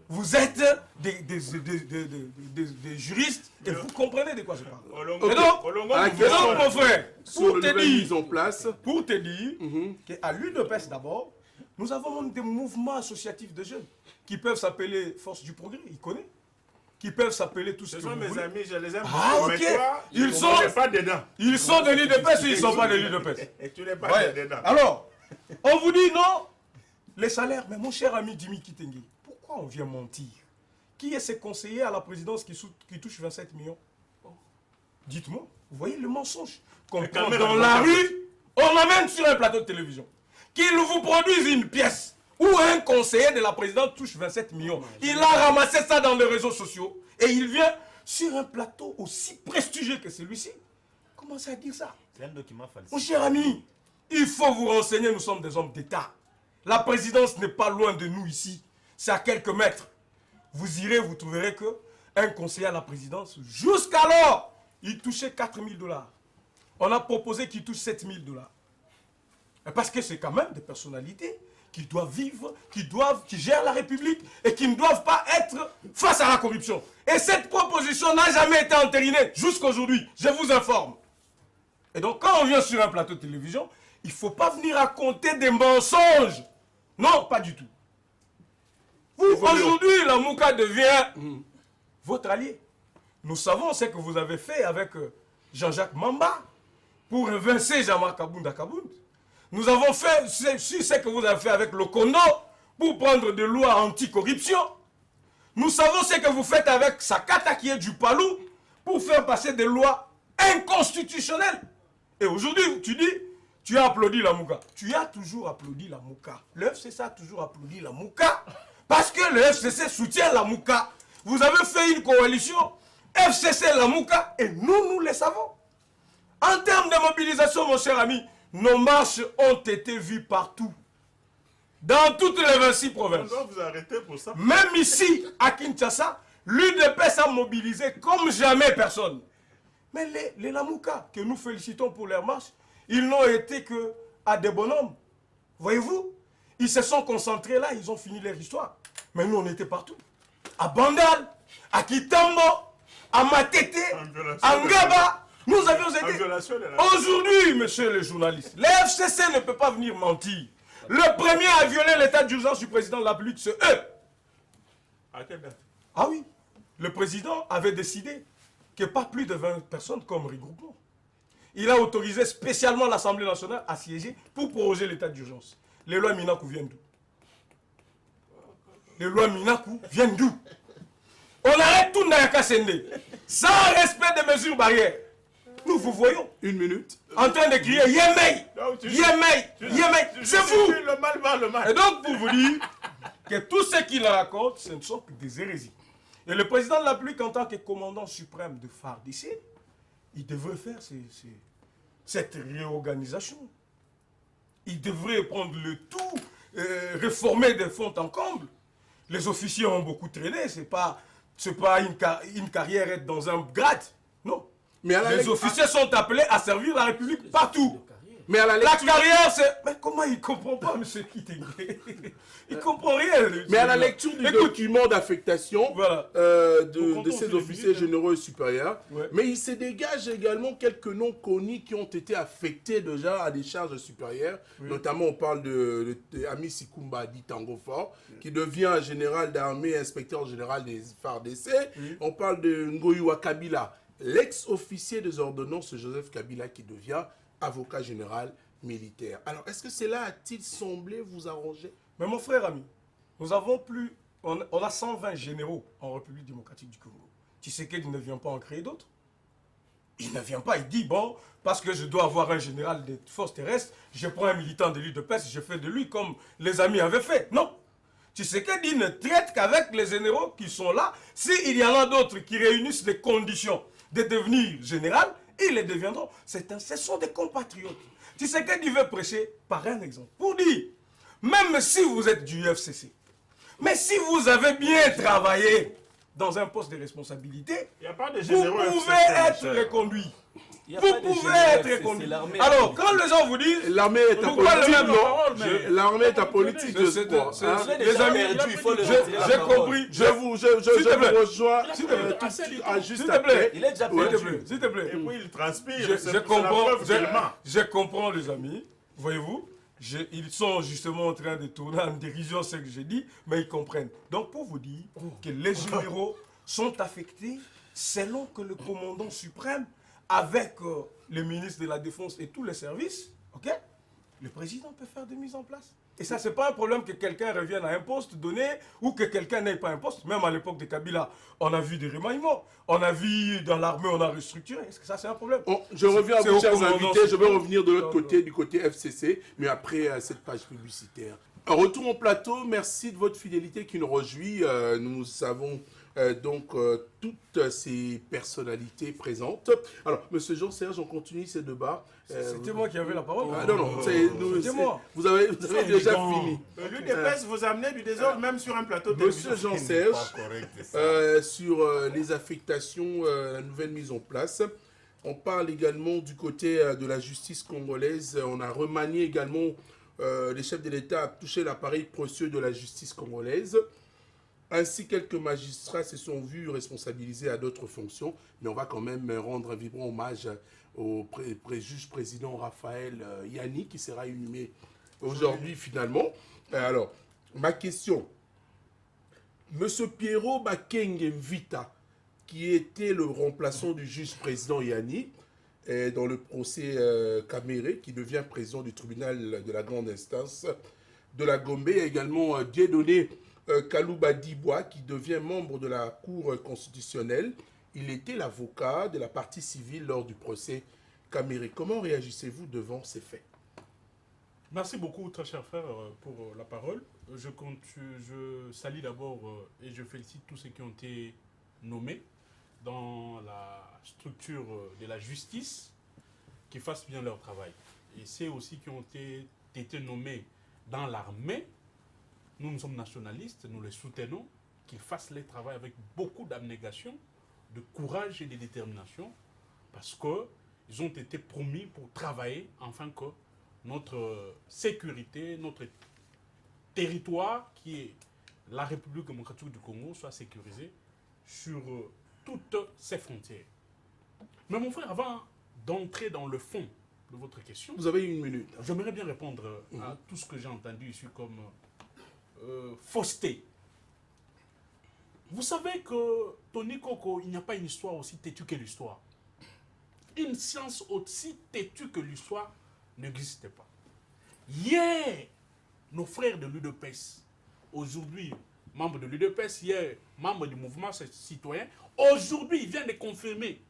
Vous êtes des juristes et vous comprenez de quoi je parle. Et donc, mon frère, pour te dire qu'à l'UDPS d'abord, nous avons des mouvements associatifs de jeunes qui peuvent s'appeler Force du Progrès, ils connaissent, qui peuvent s'appeler tout ce que Ce sont vous mes voulez. amis, je les aime. Ah, beaucoup, ok. mais toi, Ils tu sont- n'es pas dedans. Ils sont de l'UDPS ou ils ne sont pas de l'UDPS? Et tu n'es pas Ouais. dedans. Alors, on vous dit non, les salaires. Mais mon cher ami Jimmy Kitenge, pourquoi on vient mentir? Qui est ce conseiller à la présidence qui touche 27 millions? Dites-moi, vous voyez le mensonge qu'on prend caméras dans de la montage. rue, on amène sur un plateau de télévision. Qu'ils vous produisent une pièce où un conseiller de la présidence touche 27 millions. Il a ramassé ça dans les réseaux sociaux et il vient sur un plateau aussi prestigieux que celui-ci. Commencez à dire ça. C'est un document falsifié. Mon cher ami, il faut vous renseigner, nous sommes des hommes d'État. La présidence n'est pas loin de nous ici. C'est à quelques mètres. Vous irez, vous trouverez que un conseiller à la présidence, jusqu'alors, il touchait 4 000 $. On a proposé qu'il touche 7 000 $. Parce que c'est quand même des personnalités qui doivent vivre, qui gèrent la République et qui ne doivent pas être face à la corruption. Et cette proposition n'a jamais été entérinée jusqu'aujourd'hui. Je vous informe. Et donc, quand on vient sur un plateau de télévision, il ne faut pas venir raconter des mensonges. Non, pas du tout. Vous, aujourd'hui, la Mouka devient votre allié. Nous savons ce que vous avez fait avec Jean-Jacques Mamba pour évincer Jean-Marc Kabounda Kabound. Nous avons fait ce que vous avez fait avec le Kondo pour prendre des lois anti-corruption. Nous savons ce que vous faites avec Sakata qui est du Palou pour faire passer des lois inconstitutionnelles. Et aujourd'hui, tu dis, tu as applaudi la Mouka. Tu as toujours applaudi la Mouka. Le FCC a toujours applaudi la Mouka parce que le FCC soutient la Mouka. Vous avez fait une coalition FCC la Mouka et nous le savons. En termes de mobilisation, mon cher ami, nos marches ont été vues partout. Dans toutes les 26 On provinces. doit vous arrêter pour ça. Même ici, à Kinshasa, l'UDPS a mobilisé comme jamais personne. Mais les Lamouka, que nous félicitons pour leur marche, ils n'ont été que à des bonhommes. Voyez-vous, ils se sont concentrés là, ils ont fini leur histoire. Mais nous, on était partout. À Bandal, à Kitambo, à Matete, à Ngaba, nous avions été. Aujourd'hui, monsieur le journaliste, le FCC ne peut pas venir mentir. Le premier à violer l'état d'urgence du président de la République, c'est eux. À quelle date? Ah oui, le président avait décidé que pas plus de 20 personnes comme regroupement. Il a autorisé spécialement l'Assemblée nationale à siéger pour proroger l'état d'urgence. Les lois Minakou viennent d'où? Les lois Minakou viennent d'où? On arrête tout Nayaka Sende, sans respect des mesures barrières. Nous vous voyons. Une minute. En train de crier Yemei, Yemei, Yemei. C'est vous. Le mal va le mal. Et donc, pour vous dire que tout ce qu'il raconte, ce ne sont que des hérésies. Et le président de la République, en tant que commandant suprême de FARDC, il devrait faire cette réorganisation. il devrait prendre le tout, réformer de fond en comble. Les officiers ont beaucoup traîné, c'est pas une carrière être dans un grade, non. Mais à Les officiers sont appelés à servir la République partout. Mais à la La lecture, carrière, c'est... Mais comment il comprend pas, M. Kitenge? Il comprend rien. mais à la lecture du Écoute, document d'affectation voilà. de ces officiers généraux et supérieurs, Ouais. mais il se dégage également quelques noms connus qui ont été affectés déjà à des charges supérieures. Notamment, on parle de Ami Sikumba dit Tango Fort, qui devient général d'armée, inspecteur général des FARDC. On parle de Ngoyiwa Kabila, l'ex-officier des ordonnances Joseph Kabila, qui devient avocat général militaire. Alors, est-ce que cela a-t-il semblé vous arranger? Mais mon frère ami, nous avons plus... On a 120 généraux en République démocratique du Congo. Tshisekedi ne vient pas en créer d'autres. Il ne vient pas, il dit, bon, parce que je dois avoir un général des forces terrestres, je prends un militant de l'UDPS, je fais de lui comme les amis avaient fait. Non. Tshisekedi ne traite qu'avec les généraux qui sont là. S'il y en a d'autres qui réunissent les conditions de devenir général, ils les deviendront. Ce sont des compatriotes. Tshisekedi veut prêcher par un exemple. Pour dire, même si vous êtes du FCC, mais si vous avez bien travaillé dans un poste de responsabilité, Il n'y a pas de vous généraux pouvez FCC, être reconduit. Il y a Vous pas de pouvez général, être c'est reconduit. l'armée. Alors, quand les gens vous disent... L'armée est Pourquoi apolitique, le même non? parole, mais- L'armée est apolitique, je crois. c'est- Hein? Vous avez Les déjà amis, perdu, il faut le j'ai retirer la parole. compris. Je vous rejoins S'il te plaît. juste S'il te après. plaît. Il est déjà S'il te perdu. plaît, s'il te plaît. Et puis il transpire. Je c'est la comprends, preuve qu'il ment. je comprends les amis, voyez-vous, ils sont justement en train de tourner en dérision ce que j'ai dit, mais ils comprennent. Donc pour vous dire que les généraux sont affectés selon que le commandant suprême, avec le ministre de la Défense et tous les services, ok, le président peut faire des mises en place. Et ça, c'est pas un problème que quelqu'un revienne à un poste donné ou que quelqu'un n'ait pas un poste. Même à l'époque de Kabila, on a vu des remaniements. On a vu dans l'armée, on a restructuré. Est-ce que ça, c'est un problème? Bon, je reviens à C'est vous, au chers commandant invités. Je vais suprême. revenir de l'autre Non, côté, du côté FCC, mais après cette page publicitaire. Un retour au plateau. Merci de votre fidélité qui nous réjouit. Nous avons toutes ces personnalités présentes. Alors, Monsieur Jean-Serge, on continue ces débats. C'était moi qui avais la parole. Ah, non, C'était moi. vous avez déjà fini. L'UDPS vous amenez du désordre même sur un plateau de Monsieur télévision. Jean-Serge, Pas correct, ça. sur les affectations, la nouvelle mise en place. On parle également du côté de la justice congolaise. On a remanié également, les chefs de l'État à toucher l'appareil précieux de la justice congolaise. Ainsi, quelques magistrats se sont vus responsabilisés à d'autres fonctions. Mais on va quand même rendre un vibrant hommage au juge président Raphaël Yanni, qui sera inhumé aujourd'hui finalement. Alors, ma question. Monsieur Pierrot Bakenge Mvita, qui était le remplaçant du juge président Yanni, dans le procès Caméré, qui devient président du tribunal de la grande instance de la Gombe. Il y a également Dieudonné Kalouba Dibois, qui devient membre de la Cour constitutionnelle. Il était l'avocat de la partie civile lors du procès Caméré. Comment réagissez-vous devant ces faits? Merci beaucoup, très cher frère, pour la parole. Je salue d'abord et je félicite tous ceux qui ont été nommés dans la structure de la justice, qui fassent bien leur travail. Et ceux aussi qui ont été nommés dans l'armée, nous sommes nationalistes, nous les soutenons, qu'ils fassent leur travail avec beaucoup d'abnégation, de courage et de détermination, parce qu'ils ont été promis pour travailler afin que notre sécurité, notre territoire, qui est la République démocratique du Congo, soit sécurisé sur toutes ses frontières. Mais mon frère, avant d'entrer dans le fond de votre question, Vous avez une minute. j'aimerais bien répondre à tout ce que j'ai entendu ici comme fausseté. Vous savez que Tony Koko, il n'y a pas une histoire aussi têtue que l'histoire. Une science aussi têtue que l'histoire n'existait pas. Hier, nos frères de l'UDPS, aujourd'hui membres de l'UDPS, hier membres du mouvement citoyen, aujourd'hui ils viennent de confirmer,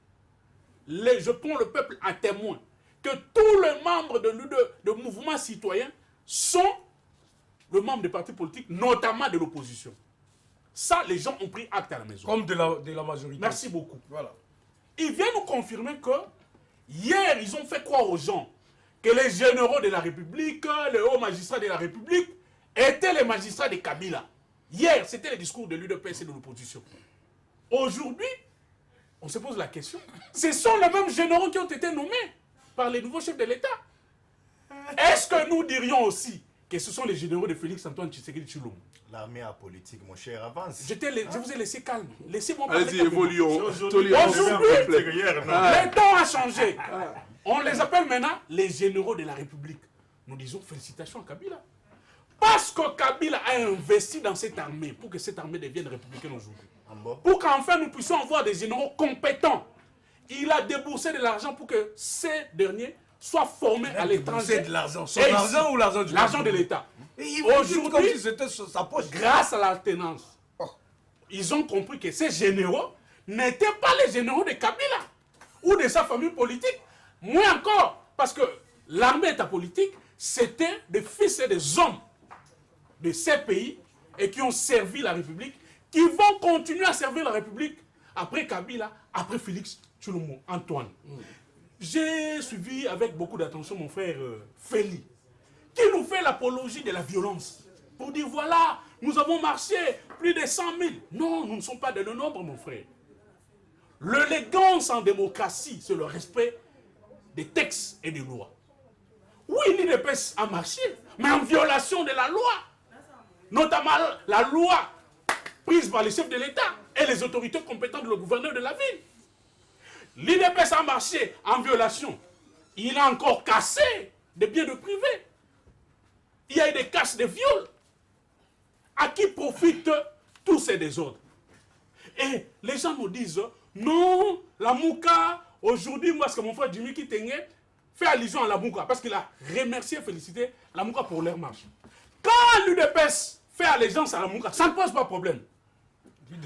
je prends le peuple à témoin, que tous les membres de mouvement citoyen sont le membre des partis politiques, notamment de l'opposition. Ça, les gens ont pris acte à la maison. Comme de la majorité. Merci beaucoup. Voilà. Ils viennent nous confirmer que hier, ils ont fait croire aux gens que les généraux de la République, les hauts magistrats de la République, étaient les magistrats de Kabila. Hier, c'était le discours de l'UDPS et de l'opposition. Aujourd'hui, on se pose la question. Ce sont les mêmes généraux qui ont été nommés par les nouveaux chefs de l'État. Est-ce que nous dirions aussi que ce sont les généraux de Félix-Antoine Tshisekedi Tshilombo? L'armée apolitique, mon cher, avance. Je vous ai laissé calme. Laissez-moi parler. Allez-y, calmement. évoluons. Aujourd'hui, le temps a changé. On les appelle maintenant les généraux de la République. Nous disons félicitations à Kabila. Parce que Kabila a investi dans cette armée pour que cette armée devienne républicaine aujourd'hui. Pour qu'enfin nous puissions avoir des généraux compétents. Il a déboursé de l'argent pour que ces derniers soient formés à l'étranger. C'est de l'argent. Son argent ou l'argent du L'argent de l'État. Aujourd'hui, comme si c'était sa poche. Grâce à l'alternance, ils ont compris que ces généraux n'étaient pas les généraux de Kabila ou de sa famille politique. Moins encore, parce que l'armée état politique, c'était des fils et des hommes de ces pays et qui ont servi la République, qui vont continuer à servir la République après Kabila, après Félix Tshilombo Antoine. J'ai suivi avec beaucoup d'attention mon frère Feli, qui nous fait l'apologie de la violence. Pour dire, voilà, nous avons marché plus de 100 000. Non, nous ne sommes pas de le nombre, mon frère. L'élégance en démocratie, c'est le respect des textes et des lois. Oui, l'UDPS a marché, mais en violation de la loi. Notamment la loi prise par les chefs de l'État et les autorités compétentes, le gouverneur de la ville. L'UDPS a marché en violation. Il a encore cassé des biens de privé. Il y a eu des casses de viol. À qui profitent tous ces désordres? Et les gens nous disent, non, la Mouka, aujourd'hui, moi, ce que mon frère Jimmy Kitenge fait allusion à la Mouka, parce qu'il a remercié et félicité la Mouka pour leur marche. Quand l'UDPS fait allégeance à la Mouka, ça ne pose pas de problème.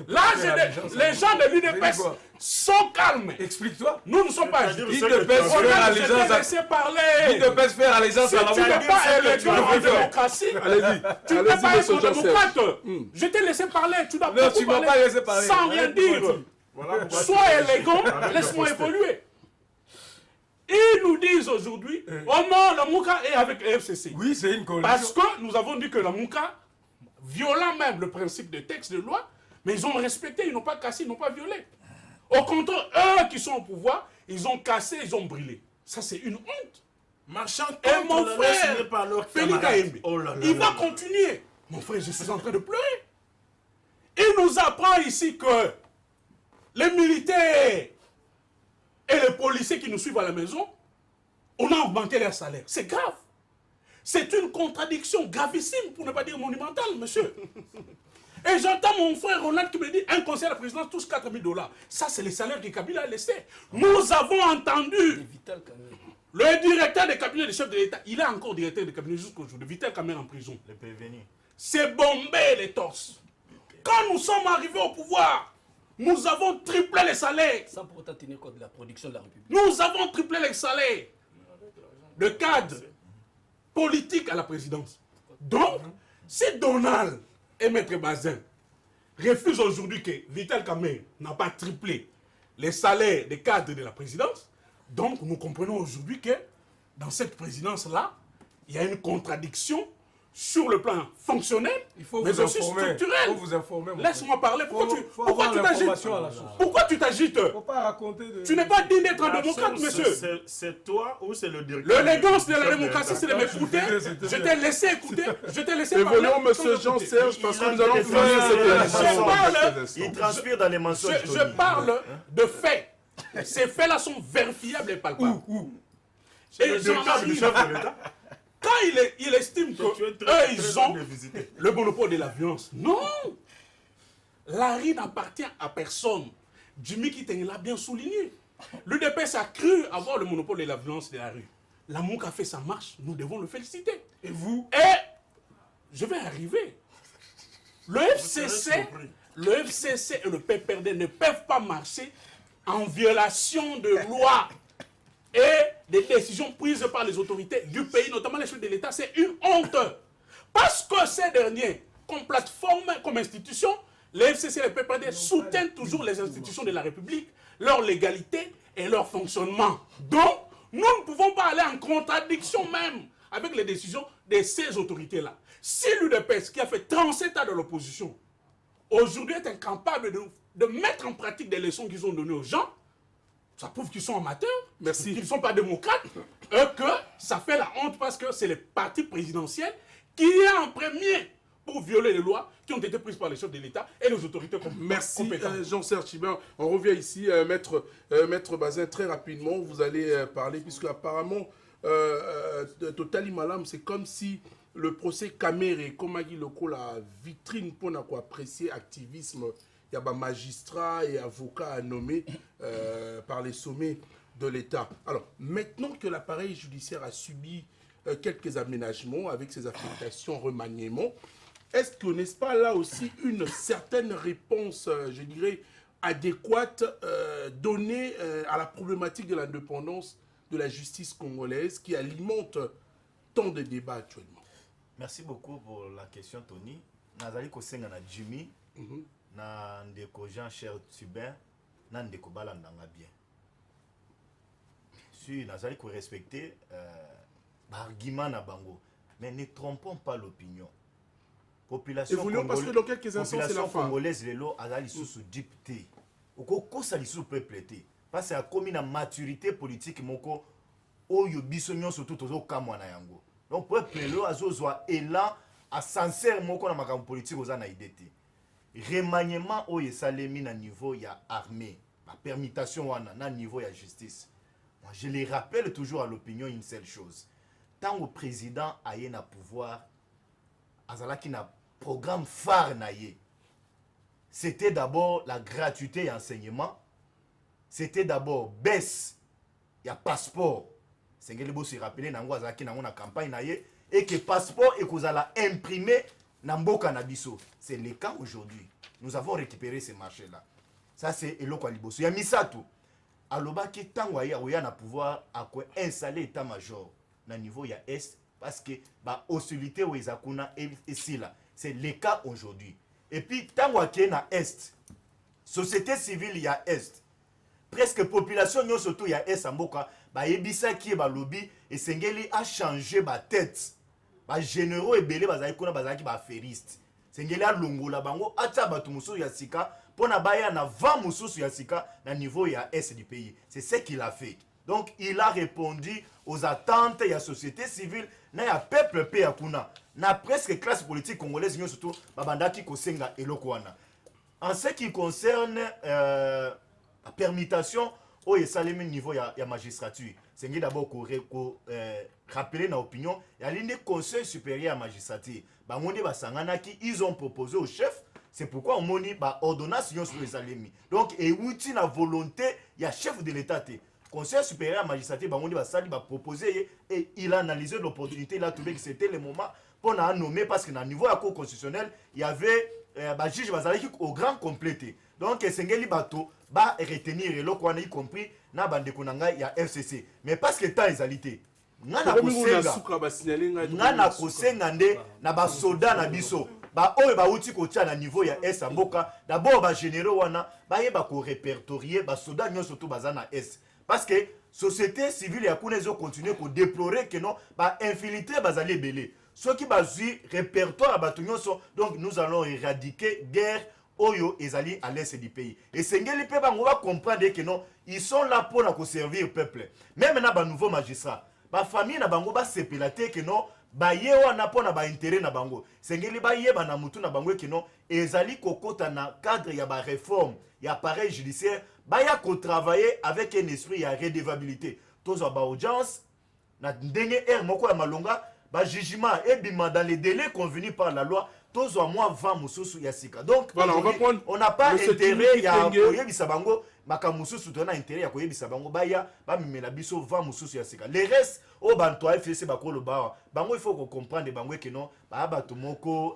Là, les gens de l'UDPS sont calmes. Explique-toi. Nous ne sommes pas agités. L'UDPS faire allégeance à la Tu n'es pas élégant en démocratie. Allez-y. Tu n'es pas Allez-y, un monsieur Joseph. démocrate. Je t'ai laissé parler. Tu n'as Non, pas tu m'as pas laissé parler. sans rien dire. Sois élégant, laisse-moi évoluer. Ils nous disent aujourd'hui, oh non, la Mouka est avec le FCC. Oui, c'est une coalition. Parce que nous avons dit que la Mouka, violant même le principe de texte de loi, mais ils ont respecté, ils n'ont pas cassé, ils n'ont pas violé. Au contraire, eux qui sont au pouvoir, ils ont cassé, ils ont brûlé. Ça, c'est une honte. Marchand Et mon frère, Félix Kaembe, Oh là là il là va là. continuer. Mon frère, je suis en train de pleurer. Il nous apprend ici que les militaires et les policiers qui nous suivent à la maison, on a augmenté leur salaire. C'est grave. C'est une contradiction gravissime, pour ne pas dire monumentale, monsieur. Et j'entends mon frère Ronald qui me dit un conseiller de la présidence touche 4 000 $. Ça, c'est le salaire que Kabila a laissé. Nous avons entendu le directeur des cabinets des chefs de l'État. Il est encore directeur des cabinets jusqu'au jour. Vital Kamerhe en prison. Le prévenu. C'est bombé les torses. Quand nous sommes arrivés au pouvoir, nous avons triplé les salaires. Sans pour autant tenir compte de la production de la République. Nous avons triplé les salaires de cadres politiques à la présidence. Donc, si Donald et Maître Bazin refusent aujourd'hui que Vital Kamerhe n'a pas triplé les salaires des cadres de la présidence, donc nous comprenons aujourd'hui que dans cette présidence-là, il y a une contradiction sur le plan fonctionnel, mais vous aussi informer. structurel. Il faut vous informer. Laisse-moi parler. Pourquoi tu t'agites? À la source. Pourquoi tu t'agites? Faut pas raconter de... Tu n'es pas digne d'être un démocrate, monsieur. C'est toi ou c'est le directeur? L'élégance de la démocratie, c'est de m'écouter. Je t'ai laissé écouter. Je t'ai laissé parler. Évoluons, monsieur Jean-Serge, parce que nous allons finir cette émission. Il transpire dans les mensonges. Je parle de faits. Ces faits-là sont vérifiables et palpables. Et Jean-Marie, quand il estime que eux, ils ont le monopole de la violence. Non! La rue n'appartient à personne. Jimmy Kitenge l'a bien souligné. L'UDPS a cru avoir le monopole de la violence de la rue. La MOUC a fait sa marche, nous devons le féliciter. Et vous? Et je vais arriver. Le FCC et le PPRD ne peuvent pas marcher en violation de loi et des décisions prises par les autorités du pays, notamment les chefs de l'État. C'est une honte. Parce que ces derniers, comme plateforme, comme institution, les FCC et le PPRD soutiennent toujours les institutions de la République, leur légalité et leur fonctionnement. Donc, nous ne pouvons pas aller en contradiction même avec les décisions de ces autorités-là. Si l'UDPS, qui a fait 37 ans de l'opposition, aujourd'hui est incapable de mettre en pratique des leçons qu'ils ont données aux gens, ça prouve qu'ils sont amateurs, qu'ils ne sont pas démocrates, et que ça fait la honte parce que c'est le parti présidentiel qui est en premier pour violer les lois qui ont été prises par les chefs de l'État et les autorités compétentes. Merci Jean-Serge Chibin. On revient ici, Maître Bazin, très rapidement. Vous allez parler, puisque apparemment, Total Malam, c'est comme si le procès Kamere, comme a dit le coup, la vitrine pour apprécier l'activisme. Il y a des magistrats et avocats à nommer par les sommets de l'État. Alors, maintenant que l'appareil judiciaire a subi quelques aménagements avec ses affectations, remaniements, est-ce que, n'est-ce pas là aussi une certaine réponse, je dirais, adéquate donnée à la problématique de l'indépendance de la justice congolaise qui alimente tant de débats actuellement? Merci beaucoup pour la question, Tony. Nazali Kosenga na Jimmy, na ndeko Jean-Cher Tubin, na ndeko Balandanga bien. Si Nazali ko respecter argument na bango, mais ne trompons pas l'opinion. Population congolaise, parce que dans quelques instants, c'est la fin. Congolaise lelo azali sous dipté. Oko kosa sous peuple té. Parce que a commis na maturité politique moko oyo biso nyonso tout ozo kamwa na yango. Donc peuple lelo azozwa élan à sincère moko na makambo politique oza na idée. Remaniement oyo esalemi na niveau ya armée, la permutation wana na niveau ya justice. Moi je les rappelle toujours à l'opinion une seule chose. Tant au président aye na pouvoir azalaki na programme phare na ye. C'était d'abord la gratuité et enseignement. C'était d'abord baisse ya passeport. Sengeli bo se rappeler nango azalaki nango na campagne na ye et que passeport et kozala imprimé na mboka na biso. C'est le cas aujourd'hui. Nous avons récupéré ces marchés-là. Ça c'est eloko liboso. Ya misato. Alobaki tango ya na pouvoir a quoi installer état-major na niveau ya est parce que ba hostilité ou ezakuna et ici là. C'est le cas aujourd'hui. Et puis tango ya na est. Société civile ya est. Presque population nyo surtout ya est mboka ba yebisa ki ba lobby et sengeli a changé ba tête. Ba généraux ebele bazali kuna bazali ba affairiste. Sengeli a longola bango ata batu mususu ya sika pona baya na 20 mususu ya sika na niveau ya est du pays. C'est ce qu'il a fait. Donc il a répondu aux attentes de la société civile na ya peuple pe ya kuna. Na presque classe politique congolaise nyo surtout babandaki kosenga eloko wana. En ce qui concerne la permutation au esalemi niveau ya magistrature, c'est d'abord rappeler na opinion ya l'une conseil supérieur à magistrature. Ba monde basangana ki ils ont proposé au chef, c'est pourquoi on moni ba ordonnance yon sur esalemi. Donc et outil na volonté ya chef de l'état té. Conseil supérieur à magistrature ba monde basali ba proposer et il a analysé l'opportunité, il a trouvé que c'était le moment pour na nommer parce que na niveau ya cour constitutionnelle, il y avait ba juge bazali au grand complété. Donc sengeli bato ba retenir eloko wana y compris na bandeko na ngai ya FCC. Mais parce que temps ezalité. Ngana kosenga nde na ba soda na biso. Ba oyo ba uti ko tia na niveau ya S mboka. D'abord ba généraux wana ba yeba ko répertorier ba soda nyonso to bazana S. Parce que société civile ya kuna ezo continuer ko déplorer que non ba infiltrer bazali belé. Ceux qui bazui répertoire ba nyonso, donc nous allons éradiquer guerre Oyo ezali à l'est du pays. Et Sengeli pe bango va comprendre que non, ils sont là pour na servir le peuple. Même na ba nouveau magistrat, ba famille na bango ba sepelate que non, ba ye wana po na ba intérêt na bango. Sengeli ba ye ba na mutu na bango que non, ezali kokota na cadre ya ba réforme, ya appareil judiciaire, ba ya ko travailler avec un esprit ya redevabilité. Tozo ba audience na ndenge moko ya malonga, ba jugement et bima dans les délais convenus par la loi. Tous au moins 20 mususu ya sika. Donc voilà, on n'a pas intérêt ya koyebisa bango makamususu to na intérêt ya koyebisa bango baya ba mimela biso 20 mususu ya sika. Les restes au banto FCC bakolo ba bango il faut qu'on comprenne bango que non ba bato moko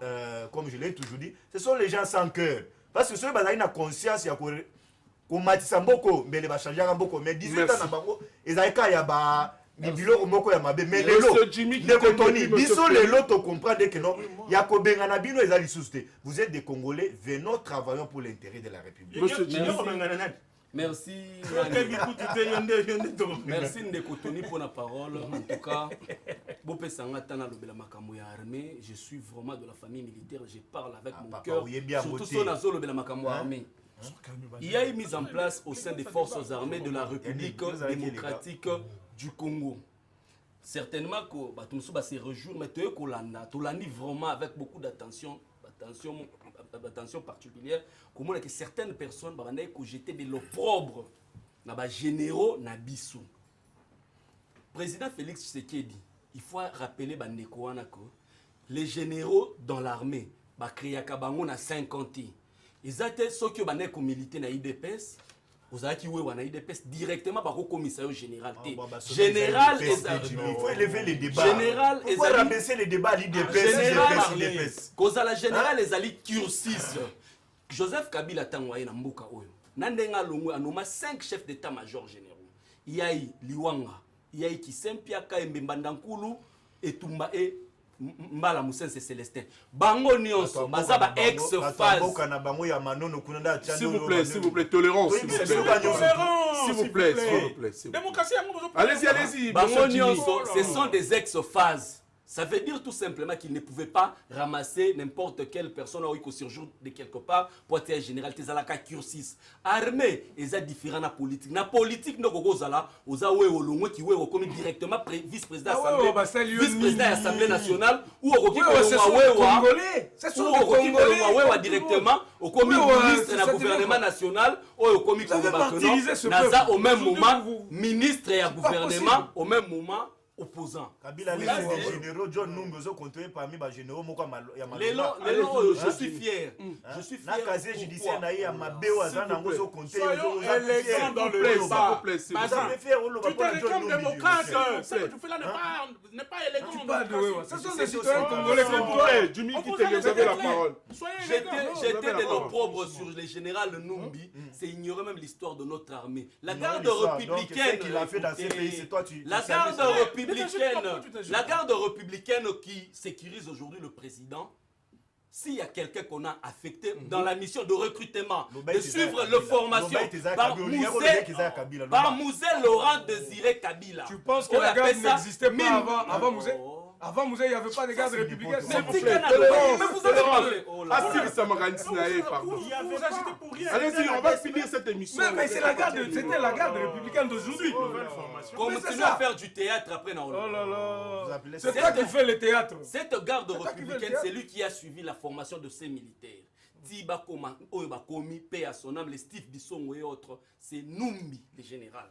comme je l'ai toujours dit, ce sont les gens sans cœur. Parce que ceux bazali na conscience ya ko matisa mboko mbele ba changer mboko mais 18 ans na bango ezalika ya ba Bibilo moko ya mabe mais lelo ndeko Tony biso lelo to comprendre que non ya ko benga na bino ezali susté. Vous êtes des Congolais, venons travaillons pour l'intérêt de la République. Monsieur Merci. Merci Ndeko Tony pour la parole. En tout cas, Bopé Sangatana Lobela Makamou ya armée, je suis vraiment de la famille militaire, je parle avec mon cœur. Surtout son Nazo Lobela Makamou armée. Il y a une mise en place au sein des forces armées de la République démocratique du Congo. Certainement que Batumso va se réjouir, mais tu es vraiment avec beaucoup d'attention particulière. Comment que certaines personnes vont jeter de l'opprobre dans les généraux na bissou. Président Félix Tshisekedi, il faut rappeler que les généraux dans l'armée, créé à 50 ans. Ils étaient ceux qui ont milité dans l'IDPS. Vous avez qui ont IDPS directement par le commissariat général. Général, il faut élever les débats. Général, il faut rabaisser les débats à l'IDPS. Cause à la générale, les alliés cursis. Joseph Kabila Tangwaye na mbuka oyo. Nandenga longo anoma 5 chefs d'état-major généraux. Il y a Liwanga, il y a Kisempiaka Mbembandankulu et Tumba et Mbala Moussense Célestin. Bango nyonso bazaba ex-phase. S'il vous plaît, tolérance. S'il vous plaît. Démocratie. Allez-y. Bango nyonso, ce sont des ex-phases. Ça veut dire tout simplement qu'il ne pouvait pas ramasser n'importe quelle personne qui surjoue de quelque part pour être général. Tezalaka cursis. Armée, ils sont différents dans la politique. Dans la politique, nous avons qui est directement vice-président de l'Assemblée nationale ou au Congolais. C'est sur le Congolais. Directement au ministre du gouvernement national ou au gouvernement au même moment ministre et gouvernement au même moment opposant. Kabila les généraux John Numbi ont contrôlé parmi les généraux je suis fier. Je suis fier. Casier judiciaire na ya mabeo azana ngozo compter élégant dans le débat. Tu te réclame démocrate. Ce que tu fais là n'est pas élégant. Ce sont des citoyens congolais. Jimmy qui vous avez la parole. J'étais de l'opprobre sur le général Numbi. C'est ignorer même l'histoire de notre armée. La garde républicaine qu'il a fait dans ces pays, c'est toi tu. La garde républicaine qui sécurise aujourd'hui le président, s'il y a quelqu'un qu'on a affecté dans la mission de recrutement, de suivre la formation par Mouzé Laurent Désiré Kabila. Tu penses que la garde n'existait pas avant Mouzé? Avant Mouzé, il n'y avait pas de garde républicaine. Mais vous avez parlé. Pardon. Allez-y, on va finir cette émission. Mais c'était la garde républicaine d'aujourd'hui. Continuez à faire du théâtre après. Oh là là. C'est toi qui fais le théâtre. Cette garde républicaine, c'est lui qui a suivi la formation de ces militaires. Tiba Koma, Oyoba Komi, paix à son âme, les Steve Bissongo et autres, c'est Numbi, le général.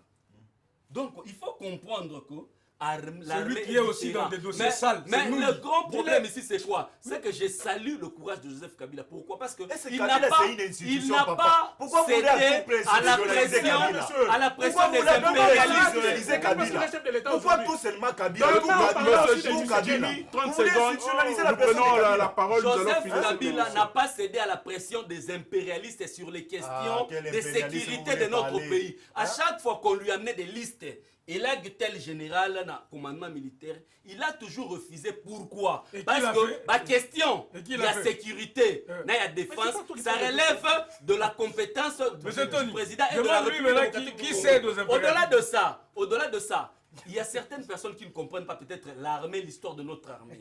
Donc, il faut comprendre que c'est lui qui est aussi dans des dossiers sales. Mais le grand problème ici, c'est quoi? C'est que je salue le courage de Joseph Kabila. Pourquoi? Parce qu'il n'a pas cédé à la pression des impérialistes. Pourquoi tout seulement Kabila? 30 secondes, nous prenons la parole. Joseph Kabila n'a pas cédé à la pression des impérialistes sur les questions de sécurité de notre pays. À chaque fois qu'on lui amenait des listes, et là, tel général, dans le commandement militaire, il a toujours refusé. Pourquoi? Parce que la question de la sécurité, de la défense, ça relève de la compétence du président et de la République. Qui cède aux impérialistes? Au-delà de ça, il y a certaines personnes qui ne comprennent pas peut-être l'armée, l'histoire de notre armée.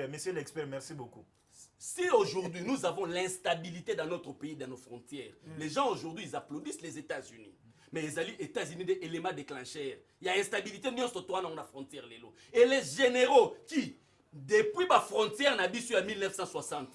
Monsieur l'expert, merci beaucoup. Si aujourd'hui nous avons l'instabilité dans notre pays, dans nos frontières, les gens aujourd'hui ils applaudissent les États-Unis. Mais les États-Unis des éléments déclencheurs. Il y a instabilité dans la frontière. Et les généraux qui, depuis la frontière, n'habitent en 1960,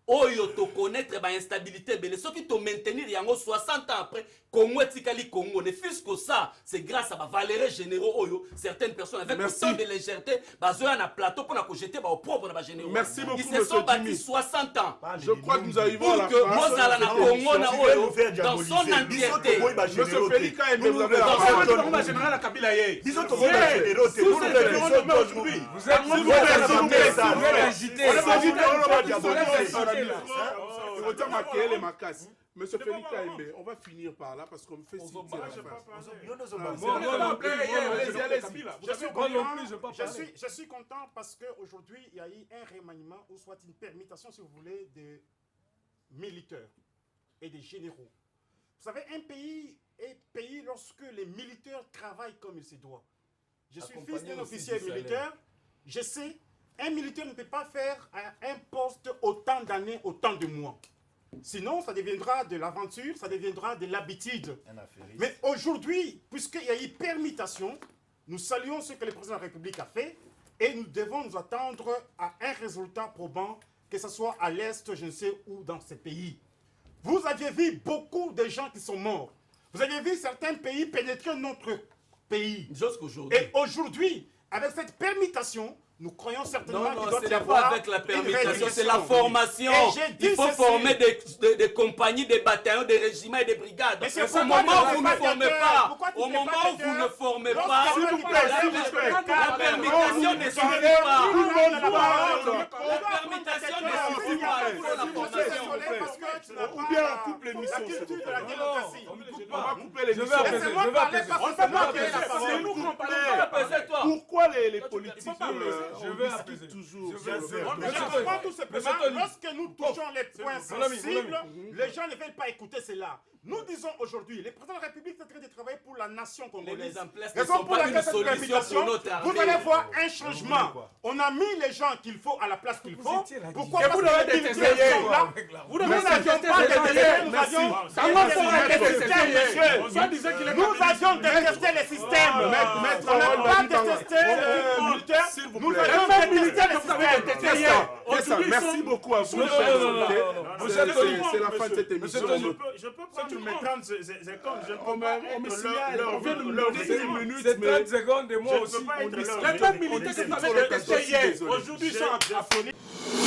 oyo to connaître ba instabilité belé ceux qui te maintenir yango 60 ans après Congo tikali Congo ne fût-ce que ça c'est grâce à ba valeureux généraux oyo certaines personnes avec autant de légèreté bazoya na plateau pour na jeter ba au propre na ba généraux. Merci beaucoup. Ils se sont bâtis 60 ans. Je crois que nous arrivons à la fin. Mozala na Congo na oyo dans son entièreté. Monsieur Félix Kaembe, vous avez la parole. Vous général à Kabila yé. Ils ont tombé la générosité. Vous Monsieur Félix Kaembe, on va finir par là parce qu'on me fait citer la Je suis content parce qu'aujourd'hui, il y a eu un remaniement ou soit une permutation, si vous voulez, des militaires et des généraux. Vous savez, un pays est payé lorsque les militaires travaillent comme il se doit. Je suis Accompagné fils d'un aussi officier du salaire. militaire. Je sais, un militaire ne peut pas faire un poste autant d'années, autant de mois. Sinon, ça deviendra de l'aventure, ça deviendra de l'habitude. Un affairiste. Mais aujourd'hui, puisqu'il y a eu permutation, nous saluons ce que le président de la République a fait et nous devons nous attendre à un résultat probant, que ce soit à l'Est, je ne sais où, dans ce pays. Vous aviez vu beaucoup de gens qui sont morts. Vous avez vu certains pays pénétrer notre pays. Jusqu'aujourd'hui. Et aujourd'hui, avec cette permutation, nous croyons certainement qu'il Non, doit ce y n'est avoir pas avec la une permutation, c'est réduction. la formation. Et j'ai dit Il faut ceci. former des compagnies, des bataillons, des régiments et des brigades. Mais c'est Au pourquoi moment tu où ne vous fais ne pas formez quelqu'un? pas, Pourquoi tu au ne fais moment pas où vous quelqu'un? ne formez Lorsqu'il pas, y a quelqu'un qui parle, la s'il vous plaît, permutation ne suffit pas. Tout le monde La parle. permutation ne suffit pas, il faut la formation. Ou bien on coupe l'émission, La s'il vous culture de plaît. la démocratie. On va couper l'émission. Laissez-moi parler parce que c'est moi qui ai la S'il parole. vous plaît. Apaiser-toi. Pourquoi les politiques Je on vais discute apaiser. toujours Je vais sur apaiser. le Mais verbe. je comprends tout simplement, Tony. lorsque nous touchons les points Mon ami, sensibles, les gens ne veulent pas écouter cela. Nous disons aujourd'hui, le président de la République est en train de travailler pour la nation Les congolaise. mises en place ne Raison sont pour pas laquelle une cette solution invitation, pour notre armée. vous allez voir un changement. On a mis les gens qu'il faut à la place qu'il faut. Pourquoi? Et vous Parce que devez les détester militaires sont là. Vous Nous devez n'avions détester pas les détesté, Algériens. nous Merci. avions Comment détesté faut le détester système, monsieur. Ça disait qu'il est Nous avions détesté le système. Maître On n'a Harold pas Babitanga. détesté le militaire. S'il vous Nous plaît. avions Même détesté militaire le que vous avez système. détesté. Yes, merci beaucoup à vous, Non, chers non, non, invités. non, non. C'est- Monsieur Tony. C'est la fin de cette émission. Tony. Je peux prendre mes 30 secondes. Je ne On peux pas me être signale, leur on vient de me leur donner victime. une minute, C'est mais 30 secondes et moi Je ne aussi. peux pas être leur Les mêmes victime. militaires que vous On avez dit- détestés hier. Désolé. Aujourd'hui, ils sont à